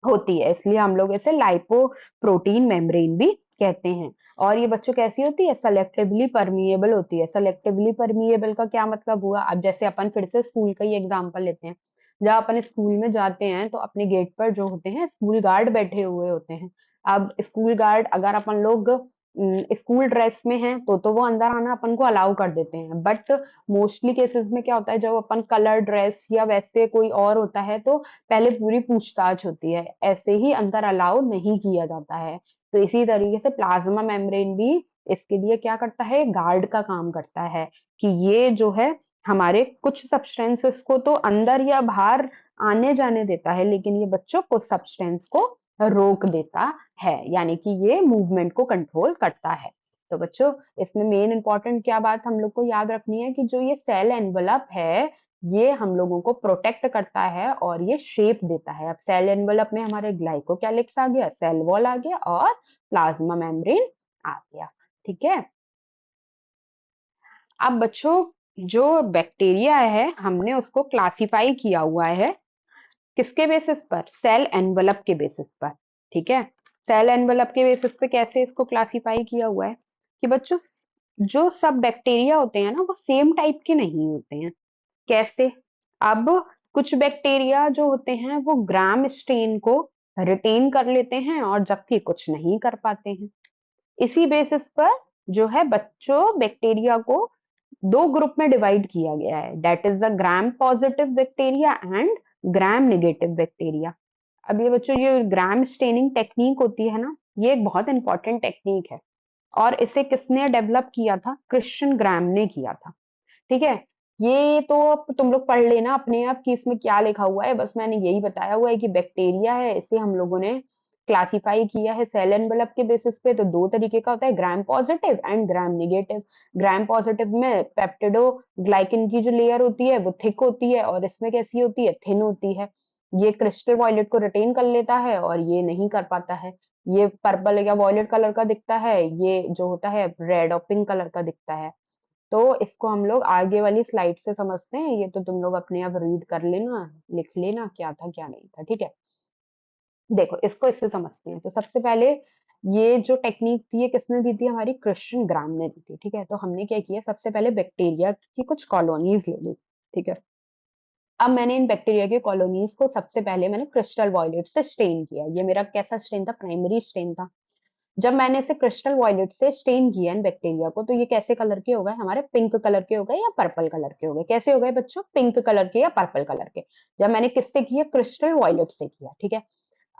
Speaker 1: होती है, इसलिए हम लोग इसे लाइपो प्रोटीन मेम्ब्रेन भी कहते हैं। और ये बच्चों कैसी होती है, सेलेक्टिवली परमिएबल होती है। सेलेक्टिवली परमिएबल का क्या मतलब हुआ, अब जैसे अपन फिर से स्कूल का ही एग्जांपल लेते हैं, जब अपन स्कूल में जाते हैं तो अपने गेट पर जो होते हैं स्कूल गार्ड बैठे हुए होते हैं। अब स्कूल गार्ड अगर अपन लोग स्कूल ड्रेस में हैं तो वो अंदर आना अपन को अलाउ कर देते हैं, बट मोस्टली केसेस में क्या होता है, जब अपन कलर ड्रेस या वैसे कोई और होता है तो पहले पूरी पूछताछ होती है, ऐसे ही अंदर अलाउ नहीं किया जाता है। तो इसी तरीके से प्लाज्मा मेम्ब्रेन भी इसके लिए क्या करता है, गार्ड का काम करता है, कि ये जो है हमारे कुछ सब्सटेंसेस को तो अंदर या बाहर आने जाने देता है, लेकिन ये बच्चों कुछ सब्सटेंस को रोक देता है, यानी कि ये मूवमेंट को कंट्रोल करता है। तो बच्चों इसमें मेन इंपॉर्टेंट क्या बात हम लोग को याद रखनी है, कि जो ये सेल एनवलप है, ये हम लोगों को प्रोटेक्ट करता है और ये शेप देता है। अब सेल एनवलप में हमारे ग्लाइकोकैलिक्स आ गया, सेल वॉल आ गया, और प्लाज्मा मेम्ब्रेन आ गया। ठीक है। अब बच्चों जो बैक्टीरिया है हमने उसको क्लासिफाई किया हुआ है किसके बेसिस पर, सेल एनवलप के बेसिस पर। ठीक है। सेल एनवलप के बेसिस पे कैसे इसको क्लासिफाई किया हुआ है, कि बच्चों जो सब बैक्टीरिया होते हैं ना वो सेम टाइप के नहीं होते हैं। कैसे, अब कुछ बैक्टीरिया जो होते हैं वो ग्राम स्टेन को रिटेन कर लेते हैं, और जबकि कुछ नहीं कर पाते हैं। इसी बेसिस पर जो है बच्चों बैक्टीरिया को दो ग्रुप में डिवाइड किया गया है, that is the gram positive bacteria and gram negative bacteria. अब ये बच्चों, ये ग्राम स्टेनिंग टेक्निक होती है ना, ये एक बहुत इंपॉर्टेंट टेक्निक है और इसे किसने डेवलप किया था? क्रिश्चियन ग्राम ने किया था। ठीक है, ये तो तुम लोग पढ़ लेना अपने आप कि इसमें क्या लिखा हुआ है, बस मैंने यही बताया हुआ है कि बैक्टीरिया है, इसे हम लोगों ने क्लासिफाई किया है सेल एनवेलप के बेसिस पे। तो दो तरीके का होता है, gram positive and gram negative. Gram positive में पेप्टिडो ग्लाइकिन की जो लेयर होती है वो थिक होती है, और इसमें कैसी होती है? थिन होती है। ये क्रिस्टल वॉयलेट को रिटेन कर लेता है और ये नहीं कर पाता है। ये पर्पल या वॉयलेट कलर का दिखता है, ये जो होता है रेड और पिंक कलर का दिखता है। तो इसको हम लोग आगे वाली स्लाइड से समझते हैं, ये तो तुम लोग अपने आप रीड कर लेना, लिख लेना क्या था क्या नहीं था। ठीक है, देखो इसको इससे समझते हैं। तो सबसे पहले ये जो टेक्निक थी ये किसने दी थी? हमारी क्रिश्चियन ग्राम ने दी थी। ठीक है, तो हमने क्या किया, सबसे पहले बैक्टीरिया की कुछ कॉलोनीज ले ली। ठीक है, अब मैंने इन बैक्टीरिया की कॉलोनीज को सबसे पहले मैंने क्रिस्टल वॉयलेट से स्टेन किया। ये मेरा कैसा स्टेन था? प्राइमरी स्टेन था। जब मैंने इसे क्रिस्टल वॉयलेट से स्टेन किया इन बैक्टीरिया को, तो ये कैसे कलर के हो गए? हमारे पिंक कलर के हो गए या पर्पल कलर के हो गए? कैसे हो गए बच्चों? पिंक कलर के या पर्पल कलर के। जब मैंने किससे किया? क्रिस्टल वॉयलेट से किया। ठीक है,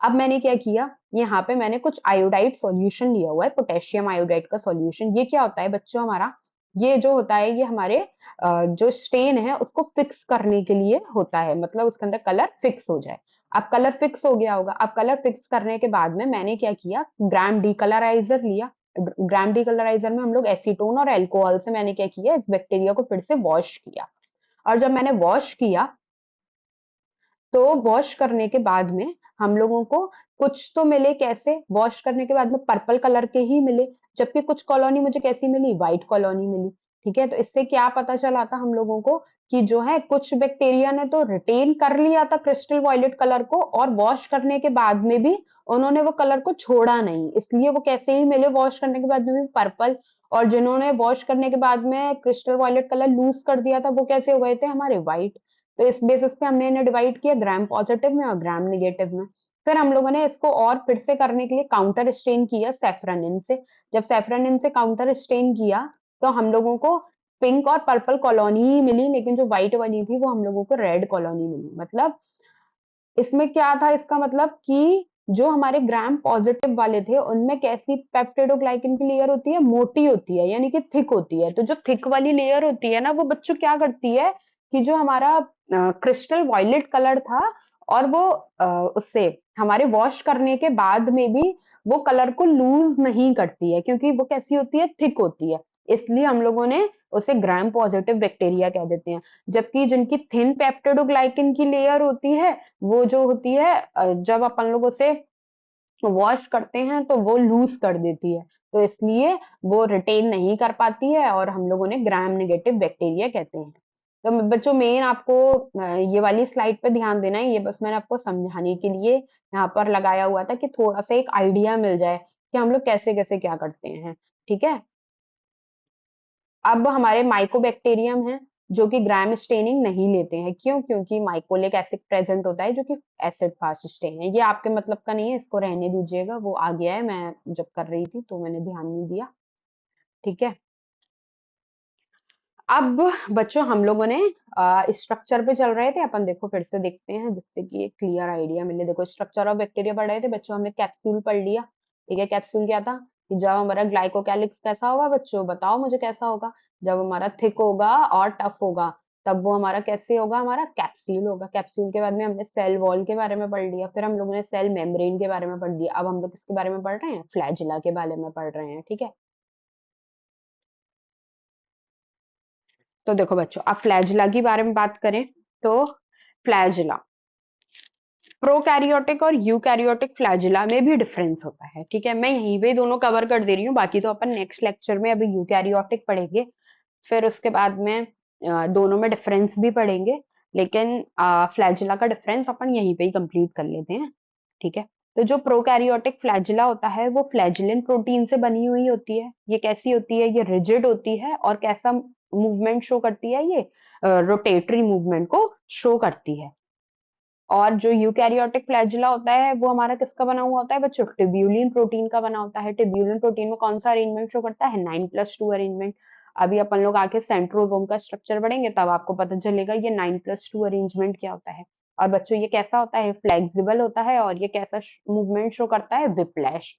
Speaker 1: अब मैंने क्या किया, यहाँ पे मैंने कुछ आयोडाइड सॉल्यूशन लिया हुआ है, पोटेशियम आयोडाइड का सॉल्यूशन। ये क्या होता है बच्चों? हमारा ये जो होता है ये हमारे जो स्टेन है उसको फिक्स करने के लिए होता है, मतलब उसके अंदर कलर फिक्स हो जाए। अब कलर फिक्स हो गया होगा। अब कलर फिक्स करने के बाद में मैंने क्या किया, ग्राम डीकलराइजर लिया। ग्राम डीकलराइजर में हम लोग एसीटोन और अल्कोहल से मैंने क्या किया, इस बैक्टीरिया को फिर से वॉश किया। और जब मैंने वॉश किया, तो वॉश करने के बाद में हम लोगों को कुछ तो मिले, कैसे? वॉश करने के बाद में पर्पल कलर के ही मिले, जबकि कुछ कॉलोनी मुझे कैसी मिली? व्हाइट कॉलोनी मिली। ठीक है, तो इससे क्या पता चला था हम लोगों को कि जो है कुछ बैक्टीरिया ने तो रिटेन कर लिया था क्रिस्टल वॉयलेट कलर को, और वॉश करने के बाद में भी उन्होंने वो कलर को छोड़ा नहीं, इसलिए वो कैसे ही मिले वॉश करने के बाद में भी पर्पल। और जिन्होंने वॉश करने के बाद में क्रिस्टल वॉयलेट कलर लूज कर दिया था वो कैसे हो गए थे? हमारे व्हाइट। तो इस बेसिस पे हमने इन्हें डिवाइड किया ग्राम पॉजिटिव में और ग्राम नेगेटिव में। फिर हम लोगों ने इसको और फिर से करने के लिए काउंटर स्टेन किया सेफ्रनिन से। जब सेफ्रनिन से काउंटर स्टेन किया, तो हम लोगों को पिंक और पर्पल कॉलोनी ही मिली, लेकिन जो व्हाइट वाली थी वो हम लोगों को रेड कॉलोनी मिली। मतलब इसमें क्या था? इसका मतलब कि जो हमारे ग्राम पॉजिटिव वाले थे उनमें कैसी पेप्टिडोग्लाइकिन की लेयर होती है? मोटी होती है, यानी कि थिक होती है। तो जो थिक वाली लेयर होती है ना, वो बच्चों क्या करती है कि जो हमारा क्रिस्टल वॉयलेट कलर था, और वो उससे हमारे वॉश करने के बाद में भी वो कलर को लूज नहीं करती है, क्योंकि वो कैसी होती है? थिक होती है। इसलिए हम लोगों ने उसे ग्राम पॉजिटिव बैक्टीरिया कह देते हैं। जबकि जिनकी थिन पेप्टिडोग्लाइकिन की लेयर होती है, वो जो होती है जब अपन लोग उसे वॉश करते हैं तो वो लूज कर देती है। तो इसलिए वो रिटेन नहीं कर पाती है, और हम लोगों ने ग्राम नेगेटिव बैक्टीरिया कहते हैं। तो बच्चों मेन आपको ये वाली स्लाइड पे ध्यान देना है, ये बस मैंने आपको समझाने के लिए यहाँ पर लगाया हुआ था कि थोड़ा सा एक आइडिया मिल जाए कि हम लोग कैसे कैसे क्या करते हैं। ठीक है, अब हमारे माइकोबैक्टीरियम हैं जो कि ग्राम स्टेनिंग नहीं लेते हैं। क्यों? क्योंकि माइकोलिक एसिड प्रेजेंट होता है जो कि एसिड फास्ट स्टेन है। ये आपके मतलब का नहीं है, इसको रहने दीजिएगा, वो आ गया है, मैं जब कर रही थी तो मैंने ध्यान नहीं दिया। ठीक है, अब बच्चों हम लोगों ने स्ट्रक्चर पे चल रहे थे अपन, देखो फिर से देखते हैं जिससे कि एक क्लियर आइडिया मिले। देखो स्ट्रक्चर ऑफ बैक्टीरिया पढ़ रहे थे बच्चों, हमने कैप्सूल पढ़ लिया। ठीक है, कैप्सूल क्या था कि जब हमारा ग्लाइकोकैलिक्स कैसा होगा बच्चों? बताओ मुझे कैसा होगा? जब हमारा थिक होगा और टफ होगा, तब वो हमारा कैसे होगा? हमारा कैप्सूल होगा। कैप्सूल के बाद में हमने सेल वॉल के बारे में पढ़ लिया, फिर हम लोगों ने सेल मेम्ब्रेन के बारे में पढ़ लिया। अब हम लोग किसके बारे में पढ़ रहे हैं? फ्लैजिला के बारे में पढ़ रहे हैं। ठीक है, तो देखो बच्चों अब फ्लैजिला के बारे में बात करें तो फ्लैजिला प्रोकैरियोटिक और यूकैरियोटिक फ्लैजिला में भी डिफरेंस होता है। ठीक है, मैं यहीं पे दोनों कवर कर दे रही हूँ, बाकी तो अपन नेक्स्ट लेक्चर में अभी यूकैरियोटिक पढ़ेंगे, फिर उसके बाद में दोनों में डिफरेंस भी पढ़ेंगे। लेकिन फ्लैजिला का डिफरेंस अपन यहीं पे ही कंप्लीट कर लेते हैं। ठीक है, तो जो प्रोकैरियोटिक फ्लैजिला होता है वो फ्लैजिलिन प्रोटीन से बनी हुई होती है। ये कैसी होती है? ये रिजिड होती है, और कैसा मूवमेंट शो करती है? ये रोटेटरी मूवमेंट को शो करती है। और जो यूकैरियोटिक फ्लैजिला होता है वो हमारा किसका बना हुआ होता है बच्चों? ट्यूब्यूलिन प्रोटीन का बना होता है। ट्यूब्यूलिन प्रोटीन में कौन सा अरेंजमेंट शो करता है? 9+2 अरेंजमेंट। अभी अपन लोग आके सेंट्रोसोम का स्ट्रक्चर पढ़ेंगे, तब आपको पता चलेगा ये 9+2 अरेंजमेंट क्या होता है। और बच्चों ये कैसा होता है, फ्लेक्सिबल होता है, और ये कैसा मूवमेंट शो करता है, विप्लैश।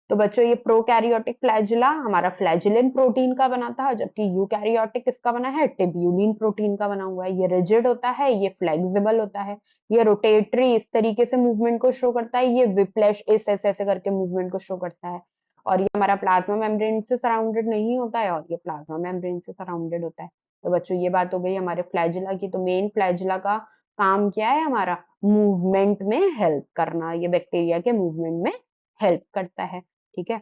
Speaker 1: तो बच्चों ये प्रोकैरियोटिक फ्लैजिला हमारा फ्लैजिलिन प्रोटीन का बना था, जबकि यूकैरियोटिक किसका बना है, टिब्यूलिन प्रोटीन का बना हुआ है। ये रिजिड होता है, ये फ्लेक्सिबल होता है, ये रोटेटरी इस तरीके से मूवमेंट को शो करता है, ये विप्लैश इस ऐसे ऐसे करके मूवमेंट को शो करता है। और ये हमारा प्लाज्मा मेम्ब्रेन से सराउंडेड नहीं होता है, और ये प्लाज्मा मेम्ब्रेन से सराउंडेड होता है। तो बच्चों ये बात हो गई हमारे फ्लैजिला की। तो मेन फ्लैजिला का काम क्या है, हमारा मूवमेंट में हेल्प करना, ये बैक्टीरिया के मूवमेंट में हेल्प करता है। ठीक है,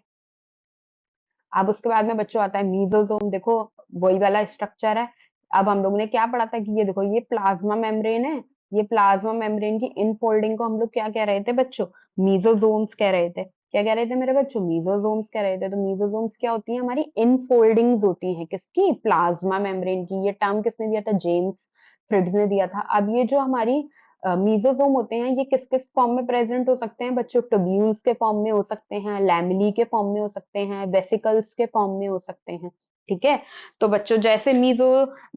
Speaker 1: अब उसके बाद में बच्चों आता है मीजोसोम। देखो वही वाला स्ट्रक्चर है। अब हम लोग ने क्या पढ़ा था कि ये देखो ये प्लाज्मा मेम्ब्रेन है, ये प्लाज्मा मेम्ब्रेन की इनफोल्डिंग को हम लोग क्या कह रहे थे बच्चों, मीजोसोम्स कह रहे थे। क्या कह रहे थे मेरे बच्चों, मीजोसोम्स कह रहे थे। तो मीजोसोम्स क्या होती है, हमारी इनफोल्डिंग्स होती हैं, किसकी, प्लाज्मा मेम्ब्रेन की। ये टर्म किसने दिया था, जेम्स फ्रिट्ज ने दिया था। अब ये जो हमारी मीजोसोम होते हैं, ये किस किस फॉर्म में प्रेजेंट हो सकते हैं बच्चों, ट्यूब्यूल्स के फॉर्म में हो सकते हैं, लैमेली के फॉर्म में हो सकते हैं, वेसिकल्स के फॉर्म में हो सकते हैं। ठीक है, तो बच्चों जैसे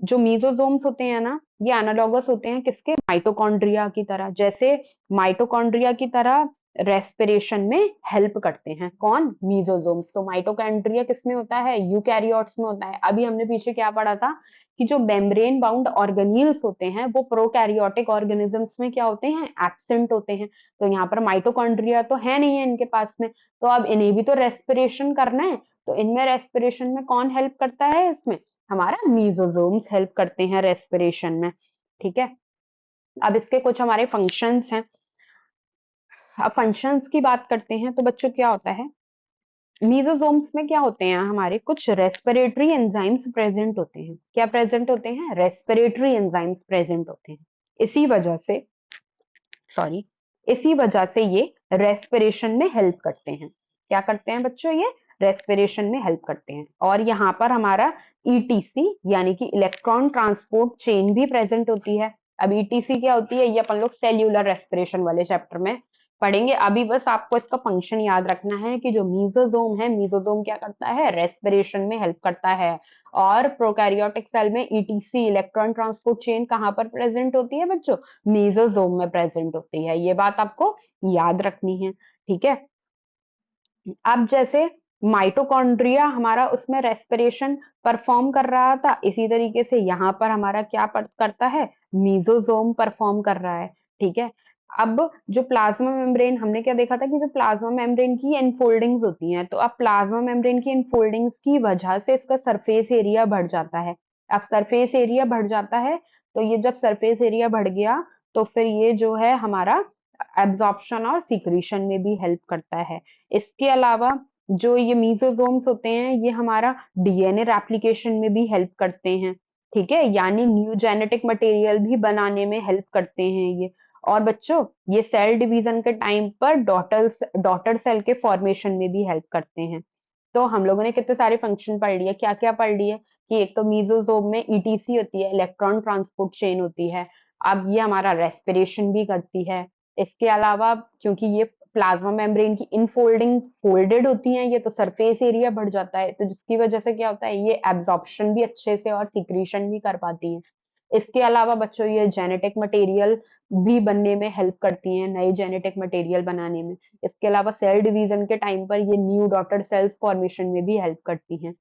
Speaker 1: जो मीजोसोम्स होते हैं ना, ये एनालॉगस होते हैं किसके, माइटोकॉन्ड्रिया की तरह। जैसे माइटोकॉन्ड्रिया की तरह रेस्पिरेशन में हेल्प करते हैं, कौन, मीजोसोम्स। तो माइटोकॉन्ड्रिया किसमें होता है, यूकैरियोट्स में होता है। अभी हमने पीछे क्या पढ़ा था कि जो मेम्ब्रेन बाउंड ऑर्गेनील्स होते हैं वो प्रोकैरियोटिक ऑर्गेनिजम्स में क्या होते हैं, एब्सेंट होते हैं। तो यहाँ पर माइटोकॉन्ड्रिया तो है नहीं है इनके पास में, तो अब इन्हें भी तो रेस्पिरेशन करना है। तो इनमें रेस्पिरेशन में कौन हेल्प करता है, इसमें हमारा मीजोसोम्स हेल्प करते हैं रेस्पिरेशन में। ठीक है, अब इसके कुछ हमारे फंक्शंस हैं। अब फंक्शंस की बात करते हैं तो बच्चों क्या होता है, मीजोसोम्स में क्या होते हैं, हमारे कुछ रेस्पिरेटरी एंजाइम्स प्रेजेंट होते हैं। क्या प्रेजेंट होते हैं, रेस्पिरेटरी एंजाइम्स प्रेजेंट होते हैं। इसी वजह से, सॉरी, इसी वजह से ये रेस्पिरेशन में हेल्प करते हैं। क्या करते हैं बच्चों, ये रेस्पिरेशन में हेल्प करते हैं। और यहाँ पर हमारा ईटीसी यानी कि इलेक्ट्रॉन ट्रांसपोर्ट चेन भी प्रेजेंट होती है। अब ईटीसी क्या होती है, ये अपन लोग सेल्यूलर रेस्पिरेशन वाले चैप्टर में पढ़ेंगे। अभी बस आपको इसका फंक्शन याद रखना है कि जो मीजोसोम है, मीजोसोम क्या करता है, रेस्पिरेशन में हेल्प करता है। और प्रोकैरियोटिक सेल में ईटीसी इलेक्ट्रॉन ट्रांसपोर्ट चेन कहाँ पर प्रेजेंट होती है बच्चों, मीजोसोम में प्रेजेंट होती है। ये बात आपको याद रखनी है। ठीक है, अब जैसे माइटोकॉन्ड्रिया हमारा उसमें रेस्पिरेशन परफॉर्म कर रहा था, इसी तरीके से यहाँ पर हमारा क्या करता है, मीजोसोम परफॉर्म कर रहा है। ठीक है, अब जो प्लाज्मा मेम्ब्रेन, हमने क्या देखा था कि जो प्लाज्मा मेम्ब्रेन की इनफोल्डिंग्स होती हैं, तो अब प्लाज्मा मेम्ब्रेन की इनफोल्डिंग्स की वजह से इसका सरफेस एरिया बढ़ जाता है। अब सरफेस एरिया बढ़ जाता है, तो ये जब सरफेस एरिया बढ़ गया, तो फिर ये जो है हमारा एब्जॉर्प्शन और सिक्रीशन में भी हेल्प करता है। इसके अलावा जो ये मीजोसोम्स होते हैं, ये हमारा डीएनए रेप्लिकेशन में भी हेल्प करते हैं। ठीक है, यानी न्यू जेनेटिक मटेरियल भी बनाने में हेल्प करते हैं ये। और बच्चों ये सेल डिवीजन के टाइम पर डॉटर सेल के फॉर्मेशन में भी हेल्प करते हैं। तो हम लोगों ने कितने सारे फंक्शन पढ़ लिए, क्या क्या पढ़ लिए, कि एक तो मीजोसोम में ईटीसी होती है, इलेक्ट्रॉन ट्रांसपोर्ट चेन होती है। अब ये हमारा रेस्पिरेशन भी करती है। इसके अलावा क्योंकि ये प्लाज्मा मेम्ब्रेन की इनफोल्डिंग फोल्डेड होती हैं, ये तो सरफेस एरिया बढ़ जाता है, तो जिसकी वजह से क्या होता है, ये एब्जॉर्प्शन भी अच्छे से और सिक्रीशन भी कर पाती हैं। इसके अलावा बच्चों ये जेनेटिक मटेरियल भी बनने में हेल्प करती हैं, नए जेनेटिक मटेरियल बनाने में। इसके अलावा सेल डिवीजन के टाइम पर ये न्यू डॉटर सेल्स फॉर्मेशन में भी हेल्प करती हैं।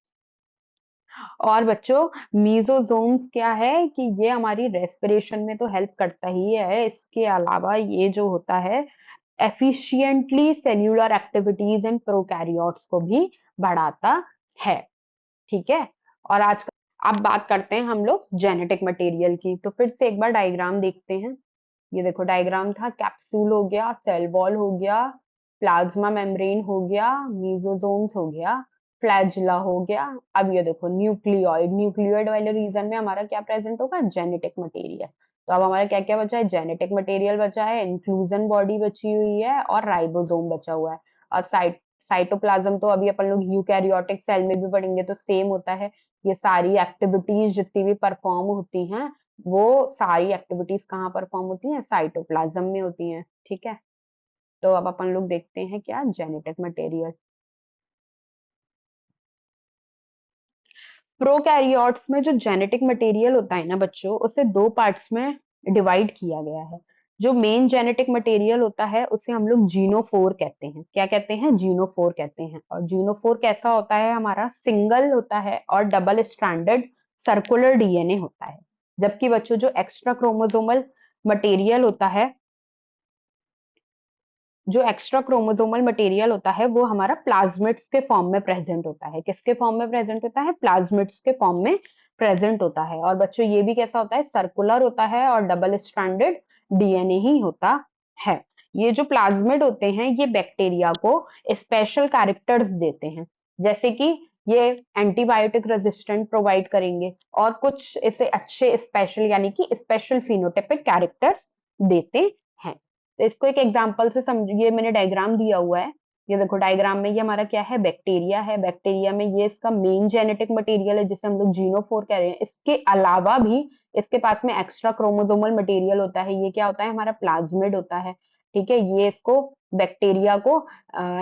Speaker 1: और बच्चों मीजोसोम्स क्या है कि ये हमारी रेस्पिरेशन में तो हेल्प करता ही है, इसके अलावा ये जो होता है efficiently cellular activities in prokaryotes को भी बढ़ाता है। ठीक है, और आज अब बात करते हैं हम लोग जेनेटिक मटेरियल की। तो फिर से एक बार डायग्राम देखते हैं। ये देखो डायग्राम था, कैप्सूल हो गया, सेल वॉल हो गया, प्लाज्मा मेम्ब्रेन हो गया, मीजोसोम्स हो गया, फ्लैजिला हो गया। अब ये देखो न्यूक्लियोइड, न्यूक्लियोइड वाले रीजन में हमारा क्या प्रेजेंट होगा, जेनेटिक मटेरियल। तो अब हमारा क्या क्या बचा है, जेनेटिक मटेरियल बचा है, इंक्लूजन बॉडी बची हुई है, और राइबोसोम बचा हुआ है। और साइटोप्लाज्म तो अभी अपन लोग यूकैरियोटिक सेल में भी पढ़ेंगे, तो सेम होता है। ये सारी एक्टिविटीज जितनी भी परफॉर्म होती हैं, वो सारी एक्टिविटीज कहाँ परफॉर्म होती हैं, साइटोप्लाज्म में होती हैं। ठीक है, तो अब अपन लोग देखते हैं क्या, जेनेटिक मटेरियल। प्रोकैरियोट्स में जो जेनेटिक मटेरियल होता है ना बच्चों, उसे दो पार्ट्स में डिवाइड किया गया है। जो मेन जेनेटिक मटेरियल होता है उसे हम लोग जीनोफोर कहते हैं। क्या कहते हैं? जीनोफोर कहते हैं। और जीनोफोर कैसा होता है? हमारा सिंगल होता है और डबल स्ट्रैंडेड सर्कुलर डीएनए होता है। जबकि बच्चों जो एक्स्ट्रा क्रोमोसोमल मटेरियल होता है, जो एक्स्ट्रा क्रोमोसोमल मटेरियल होता है वो हमारा प्लाज्मिड्स के फॉर्म में प्रेजेंट होता है। किसके फॉर्म में प्रेजेंट होता है? प्लाज्मिड्स के फॉर्म में प्रेजेंट होता है। और बच्चों ये भी कैसा होता है? सर्कुलर होता है और डबल स्ट्रैंडेड डीएनए ही होता है। ये जो प्लाज्मिड होते हैं ये बैक्टीरिया को स्पेशल कैरेक्टर्स देते हैं, जैसे कि ये एंटीबायोटिक रेजिस्टेंट प्रोवाइड करेंगे और कुछ इसे अच्छे स्पेशल यानी कि स्पेशल फिनोटाइपिक कैरेक्टर्स देते हैं। तो इसको एक एग्जांपल से समझिए। मैंने डायग्राम दिया हुआ है, ये देखो डायग्राम में ये हमारा क्या है? बैक्टीरिया है। बैक्टीरिया में ये इसका मेन जेनेटिक मटेरियल है जिसे हम लोग जीनोफोर कह रहे हैं। इसके अलावा भी इसके पास में एक्स्ट्रा क्रोमोसोमल मटेरियल होता है। ये क्या होता है? हमारा प्लाज्मिड होता है। ठीक है, ये इसको बैक्टीरिया को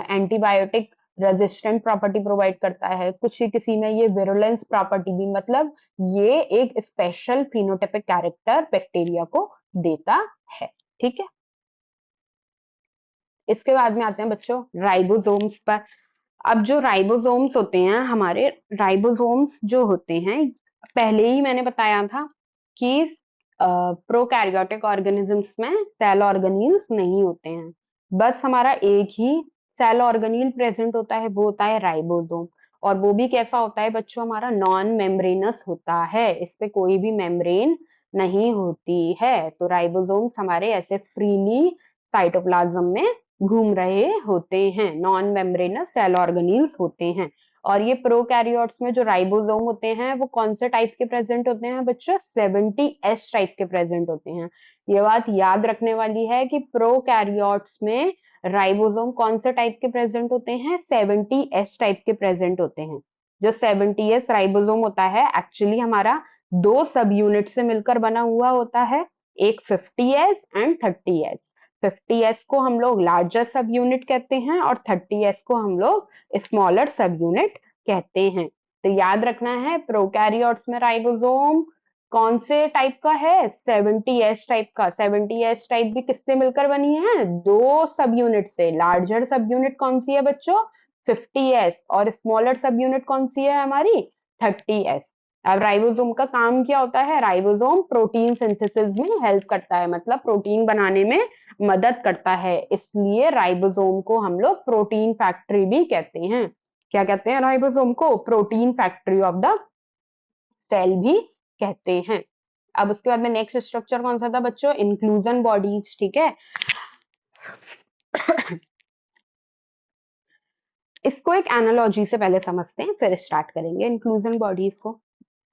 Speaker 1: एंटीबायोटिक रेजिस्टेंट प्रॉपर्टी प्रोवाइड करता है। कुछ ही किसी में ये विरुलेंस प्रॉपर्टी भी, मतलब ये एक स्पेशल फिनोटाइपिक कैरेक्टर बैक्टीरिया को देता है। ठीक है, इसके बाद में आते हैं बच्चों राइबोसोम्स पर। अब जो राइबोसोम्स होते हैं हमारे, राइबोसोम्स जो होते हैं, पहले ही मैंने बताया था कि प्रोकैरियोटिक ऑर्गेनिजम्स में सेल ऑर्गेनील्स नहीं होते हैं। बस हमारा एक ही सेल ऑर्गेनील प्रेजेंट होता है, वो होता है राइबोसोम। और वो भी कैसा होता है बच्चों? हमारा नॉन मेम्ब्रेनस होता है, इस पे कोई भी मेम्ब्रेन नहीं होती है। तो राइबोसोम्स हमारे ऐसे फ्रीली साइटोप्लाज्म में घूम रहे होते हैं, नॉन मेम्ब्रेनस सेल ऑर्गेनील्स होते हैं। और ये प्रोकैरियोट्स में जो राइबोसोम होते हैं वो कौन से टाइप के प्रेजेंट होते हैं बच्चों? 70S टाइप के प्रेजेंट होते हैं। ये बात याद रखने वाली है कि प्रोकैरियोट्स में राइबोसोम कौन से टाइप के प्रेजेंट होते हैं? 70S टाइप के प्रेजेंट होते हैं। जो 70S राइबोसोम होता है एक्चुअली हमारा दो सब यूनिट से मिलकर बना हुआ होता है, एक 50S एंड 30S। 50S को हम लोग लार्जर सब यूनिट कहते हैं और 30S को हम लोग स्मॉलर सब यूनिट कहते हैं। तो याद रखना है प्रोकैरियोट्स में राइबोसोम कौन से टाइप का है? 70S टाइप का। 70S टाइप भी किससे मिलकर बनी है? दो सब यूनिट से। लार्जर सब यूनिट कौन सी है बच्चों? 50S। और स्मॉलर सब यूनिट कौन सी है हमारी? 30S। अब राइबोसोम का काम क्या होता है? राइबोसोम प्रोटीन सिंथेसिस में हेल्प करता है, मतलब प्रोटीन बनाने में मदद करता है। इसलिए राइबोसोम को हम लोग प्रोटीन फैक्ट्री भी कहते हैं। क्या कहते हैं राइबोसोम को? Protein factory of the cell भी कहते हैं। अब उसके बाद में नेक्स्ट स्ट्रक्चर कौन सा था बच्चों? Inclusion bodies. ठीक है, इसको एक एनालॉजी से पहले समझते हैं फिर स्टार्ट करेंगे इंक्लूजन बॉडीज को।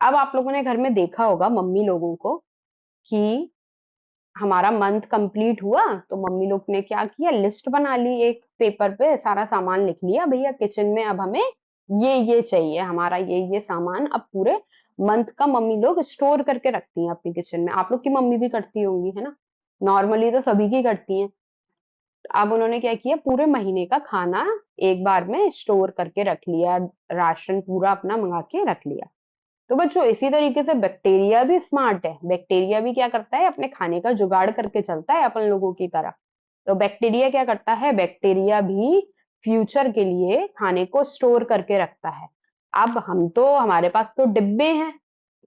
Speaker 1: अब आप लोगों ने घर में देखा होगा मम्मी लोगों को कि हमारा मंथ कंप्लीट हुआ तो मम्मी लोग ने क्या किया? लिस्ट बना ली, एक पेपर पे सारा सामान लिख लिया, भैया किचन में अब हमें ये चाहिए, हमारा ये सामान अब पूरे मंथ का मम्मी लोग स्टोर करके रखती हैं अपनी किचन में। आप लोग की मम्मी भी करती होंगी, है ना? नॉर्मली तो सभी की करती हैं। अब उन्होंने क्या किया? पूरे महीने का खाना एक बार में स्टोर करके रख लिया, राशन पूरा अपना मंगा के रख लिया। तो बच्चों इसी तरीके से बैक्टीरिया भी स्मार्ट है। बैक्टीरिया भी क्या करता है? अपने खाने का जुगाड़ करके चलता है अपन लोगों की तरह। तो बैक्टीरिया क्या करता है? बैक्टीरिया भी फ्यूचर के लिए खाने को स्टोर करके रखता है। अब हम तो, हमारे पास तो डिब्बे हैं,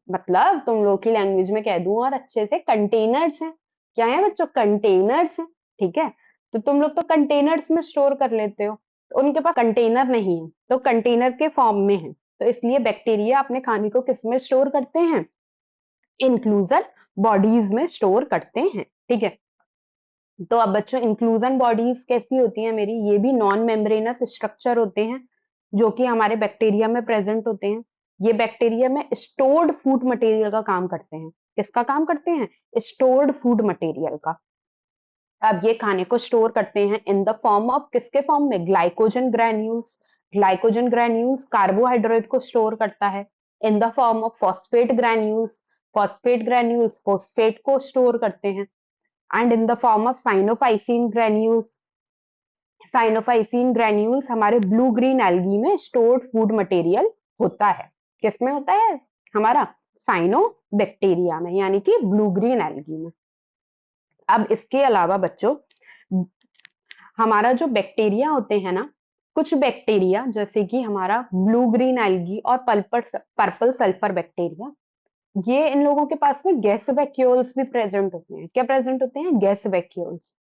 Speaker 1: मतलब तुम लोग की लैंग्वेज में कह दूं और अच्छे से, कंटेनर्स हैं। क्या है बच्चों? कंटेनर्स हैं। ठीक है, तो तुम लोग तो कंटेनर्स में स्टोर कर लेते हो, तो उनके पास कंटेनर नहीं है, तो कंटेनर के फॉर्म में है। तो इसलिए बैक्टीरिया अपने खाने को किस में स्टोर करते हैं? इंक्लूजन बॉडीज में स्टोर करते हैं। ठीक है, तो अब बच्चों इंक्लूजन बॉडीज कैसी होती हैं मेरी? ये भी नॉन मेम्ब्रेनस स्ट्रक्चर होते हैं जो कि हमारे बैक्टीरिया में प्रेजेंट होते हैं। ये बैक्टीरिया में स्टोर्ड फूड मटेरियल का काम करते हैं। किसका काम करते हैं? स्टोर्ड फूड मटेरियल का। अब ये खाने को स्टोर करते हैं इन द फॉर्म ऑफ, किसके फॉर्म में? Glycogen granules. Glycogen granules carbohydrate को स्टोर करता है in the form of phosphate granules. Phosphate granules phosphate को स्टोर करते हैं and in the form of cyanophycin granules. Cyanophycin granules हमारे ब्लू ग्रीन एल्गी में स्टोर्ड फूड मटेरियल होता है। किसमें होता है हमारा साइनोबैक्टीरिया में, यानी कि ब्लू ग्रीन एल्गी में। अब इसके अलावा बच्चों हमारा जो बैक्टीरिया होते हैं ना, कुछ बैक्टीरिया जैसे कि हमारा ब्लू ग्रीन एल्गी और पर्पल सल्फर बैक्टीरिया, ये इन लोगों के पास में गैस वैक्यूल्स भी प्रेजेंट होते हैं। क्या प्रेजेंट होते हैं? गैस वैक्यूल्स,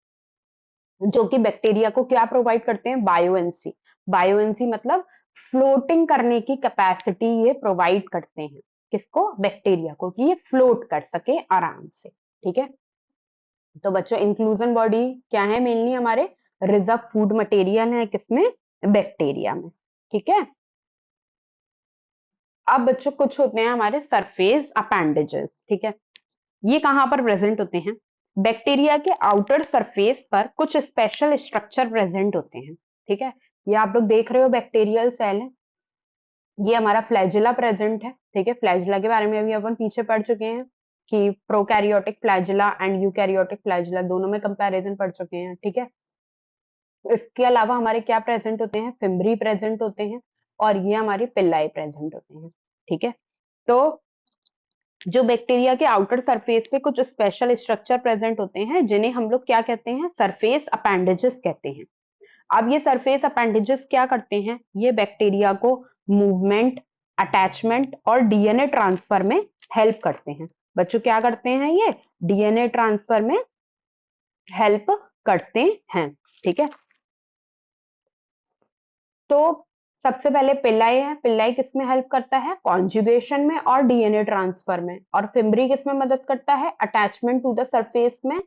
Speaker 1: जो कि बैक्टीरिया को क्या प्रोवाइड करते हैं? बायोएनसी। बायोएनसी मतलब फ्लोटिंग करने की कैपेसिटी ये प्रोवाइड करते हैं। किसको? बैक्टीरिया को, कि ये फ्लोट कर सके आराम से। ठीक है, तो बच्चों इंक्लूजन बॉडी क्या है? मेनली हमारे रिजर्व फूड मटेरियल है, किसमें? बैक्टीरिया में। ठीक है, अब बच्चों कुछ होते हैं हमारे सरफेस अपेंडेजेस। ठीक है, ये कहां पर प्रेजेंट होते हैं? बैक्टीरिया के आउटर सरफेस पर कुछ स्पेशल स्ट्रक्चर प्रेजेंट होते हैं। ठीक है, ये आप लोग देख रहे हो बैक्टीरियल सेल है, ये हमारा फ्लैजिला प्रेजेंट है। ठीक है, फ्लैजिला के बारे में अभी अपन पीछे पढ़ चुके हैं कि prokaryotic flagella and eukaryotic flagella दोनों में कंपैरिजन पढ़ चुके हैं। ठीक है, इसके अलावा हमारे क्या प्रेजेंट होते हैं? फिम्बरी प्रेजेंट होते हैं, और ये हमारी पिल्लाई प्रेजेंट होते हैं। ठीक है, तो जो बैक्टीरिया के आउटर सरफेस पे कुछ स्पेशल स्ट्रक्चर प्रेजेंट होते हैं, जिन्हें हम लोग क्या कहते हैं? सरफेस अपेंडेजेस कहते हैं। अब ये सरफेस अपेंडेजेस क्या करते हैं? ये बैक्टीरिया को मूवमेंट, अटैचमेंट और डीएनए ट्रांसफर में हेल्प करते हैं। बच्चों क्या करते हैं? ये डीएनए ट्रांसफर में हेल्प करते हैं। ठीक है, तो सबसे पहले पिल्लाई है। पिल्लाई किसमें हेल्प करता है? कॉन्जुगेशन में और डीएनए ट्रांसफर में। और फिम्बरी किसमें मदद करता है? अटैचमेंट टू द सरफेस में।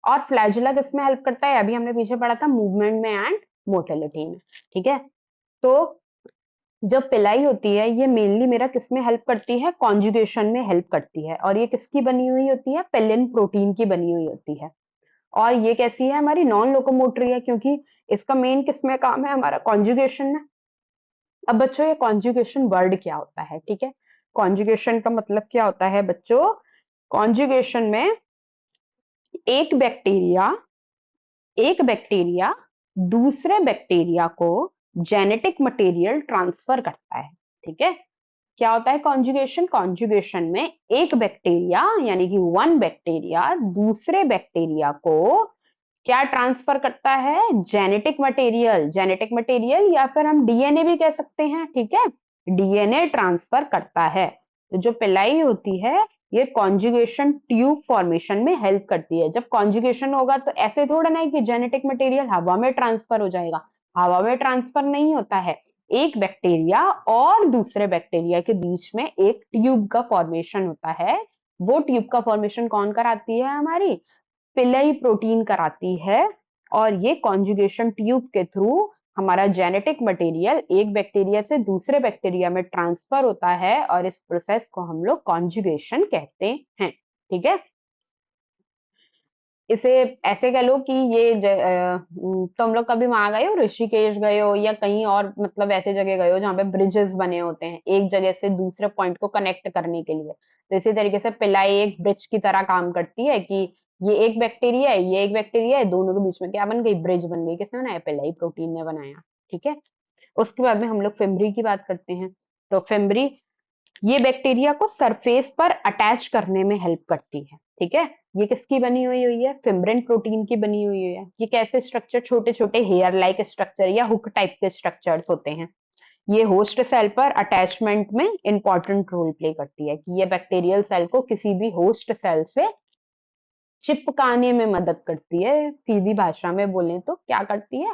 Speaker 1: और फ्लैजिला किसमें हेल्प करता है? अभी हमने पीछे पढ़ा था, मूवमेंट में एंड मोटिलिटी में। ठीक है, तो जो पिलाई होती है ये मेनली मेरा किसमें हेल्प करती है? कॉन्जुगेशन में हेल्प करती है। और ये किसकी बनी हुई होती है? पेलिन प्रोटीन की बनी हुई होती है। और ये कैसी है? हमारी नॉन लोकोमोटरी है, क्योंकि इसका मेन किसमें काम है? हमारा कॉन्जुगेशन में। अब बच्चों ये कॉन्जुगेशन वर्ड क्या होता है? ठीक है, कॉन्जुगेशन का मतलब क्या होता है बच्चों? कॉन्जुगेशन में एक बैक्टीरिया एक बैक्टीरिया दूसरे बैक्टीरिया को जेनेटिक मटेरियल ट्रांसफर करता है। ठीक है, क्या होता है कॉन्जुगेशन? कॉन्जुगेशन में एक बैक्टीरिया यानी कि वन बैक्टीरिया दूसरे बैक्टीरिया को क्या ट्रांसफर करता है? Genetic material. जेनेटिक मटेरियल या फिर हम डीएनए भी कह सकते हैं। ठीक है, डीएनए ट्रांसफर करता है। तो जो पिलाई होती है ये कॉन्जुगेशन ट्यूब फॉर्मेशन में हेल्प करती है। जब कॉन्जुगेशन होगा तो ऐसे थोड़ा ना है कि जेनेटिक मटेरियल हवा में ट्रांसफर हो जाएगा। हवा में ट्रांसफर नहीं होता है, एक बैक्टीरिया और दूसरे बैक्टीरिया के बीच में एक ट्यूब का फॉर्मेशन होता है। वो ट्यूब का फॉर्मेशन कौन कराती है? हमारी पिलाई प्रोटीन कराती है। और ये कॉन्जुगेशन ट्यूब के थ्रू हमारा जेनेटिक मटेरियल एक बैक्टीरिया से दूसरे बैक्टीरिया में ट्रांसफर होता है, और इस प्रोसेस को हम लोग कॉन्जुगेशन कहते हैं। ठीक है, इसे ऐसे कह लो कि तुम लोग कभी वहां गए हो? ऋषिकेश गए हो या कहीं और, मतलब ऐसे जगह गए हो जहाँ पे ब्रिजेस बने होते हैं एक जगह से दूसरे पॉइंट को कनेक्ट करने के लिए? तो इसी तरीके से पिलाई एक ब्रिज की तरह काम करती है कि ये एक बैक्टीरिया है, ये एक बैक्टीरिया है, दोनों के बीच में क्या बन गई? ब्रिज बन गई। किसने बनाया? पिलाई प्रोटीन ने बनाया। ठीक है, उसके बाद में हम लोग फिम्बरी की बात करते हैं। तो फिम्बरी ये बैक्टीरिया को सरफेस पर अटैच करने में हेल्प करती है। ठीक है, ये किसकी बनी हुई हुई है? फिम्ब्रिन प्रोटीन की बनी हुई है। ये कैसे स्ट्रक्चर? छोटे छोटे हेयर लाइक स्ट्रक्चर या हुक टाइप के स्ट्रक्चर्स होते हैं। ये होस्ट सेल पर अटैचमेंट में इंपॉर्टेंट रोल प्ले करती है, कि ये बैक्टीरियल सेल को किसी भी होस्ट सेल से चिपकाने में मदद करती है। सीधी भाषा में बोलें तो क्या करती है?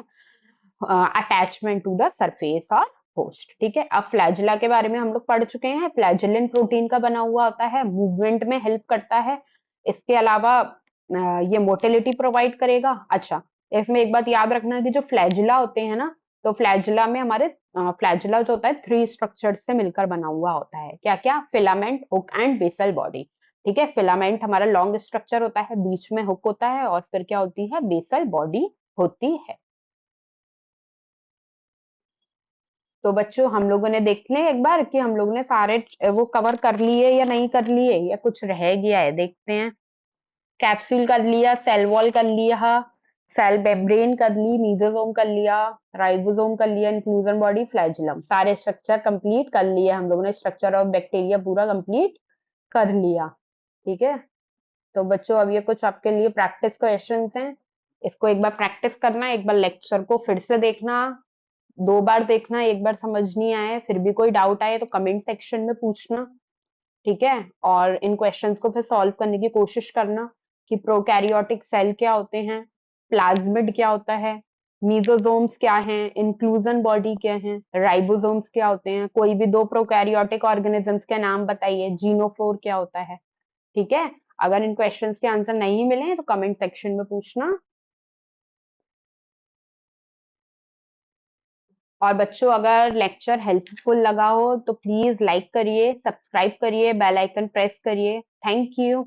Speaker 1: अटैचमेंट टू द सरफेस और होस्ट। ठीक है, अब फ्लैजिला के बारे में हम लोग पढ़ चुके हैं। फ्लैजिलिन प्रोटीन का बना हुआ होता है, मूवमेंट में हेल्प करता है। इसके अलावा ये मोटिलिटी प्रोवाइड करेगा। अच्छा, इसमें एक बात याद रखना कि जो फ्लैजिला होते हैं ना, तो फ्लैजिला में हमारे फ्लैजिला जो होता है 3 स्ट्रक्चर से मिलकर बना हुआ होता है। क्या क्या? Filament, hook and basal body. ठीक है, फिलामेंट हमारा लॉन्ग स्ट्रक्चर होता है, बीच में हुक होता है, और फिर क्या होती है? बेसल बॉडी होती है। तो बच्चों हम लोगों ने देख लें एक बार कि हम लोगों ने सारे वो कवर कर लिए या नहीं कर लिए, या कुछ रह गया है, देखते हैं। कैप्सूल कर लिया, सेल वॉल कर लिया, सेल मेम्ब्रेन कर ली, मीजोसोम कर लिया, राइबोसोम कर लिया, इंक्लूजन बॉडी, फ्लैजिलम, सारे स्ट्रक्चर कंप्लीट कर लिए हम लोगों ने। स्ट्रक्चर ऑफ बैक्टीरिया पूरा कंप्लीट कर लिया। ठीक है, तो बच्चों अब ये कुछ आपके लिए प्रैक्टिस क्वेश्चंस हैं। इसको एक बार प्रैक्टिस करना, एक बार लेक्चर को फिर से देखना, 2 बार देखना, एक बार समझ नहीं आए फिर भी कोई डाउट आए तो कमेंट सेक्शन में पूछना। ठीक है, और इन क्वेश्चंस को फिर सॉल्व करने की कोशिश करना कि प्रोकैरियोटिक सेल क्या होते हैं, प्लाज्मिड क्या होता है, मीजोसोम्स क्या हैं, इंक्लूजन बॉडी क्या है, राइबोसोम्स क्या होते हैं, कोई भी 2 प्रोकैरियोटिक ऑर्गेनिजम्स के नाम बताइए, जीनोफोर क्या होता है। ठीक है, अगर इन क्वेश्चंस के आंसर नहीं मिले हैं तो कमेंट सेक्शन में पूछना। और बच्चों अगर लेक्चर हेल्पफुल लगा हो तो प्लीज लाइक करिए, सब्सक्राइब करिए, बेल आइकन प्रेस करिए। Thank you.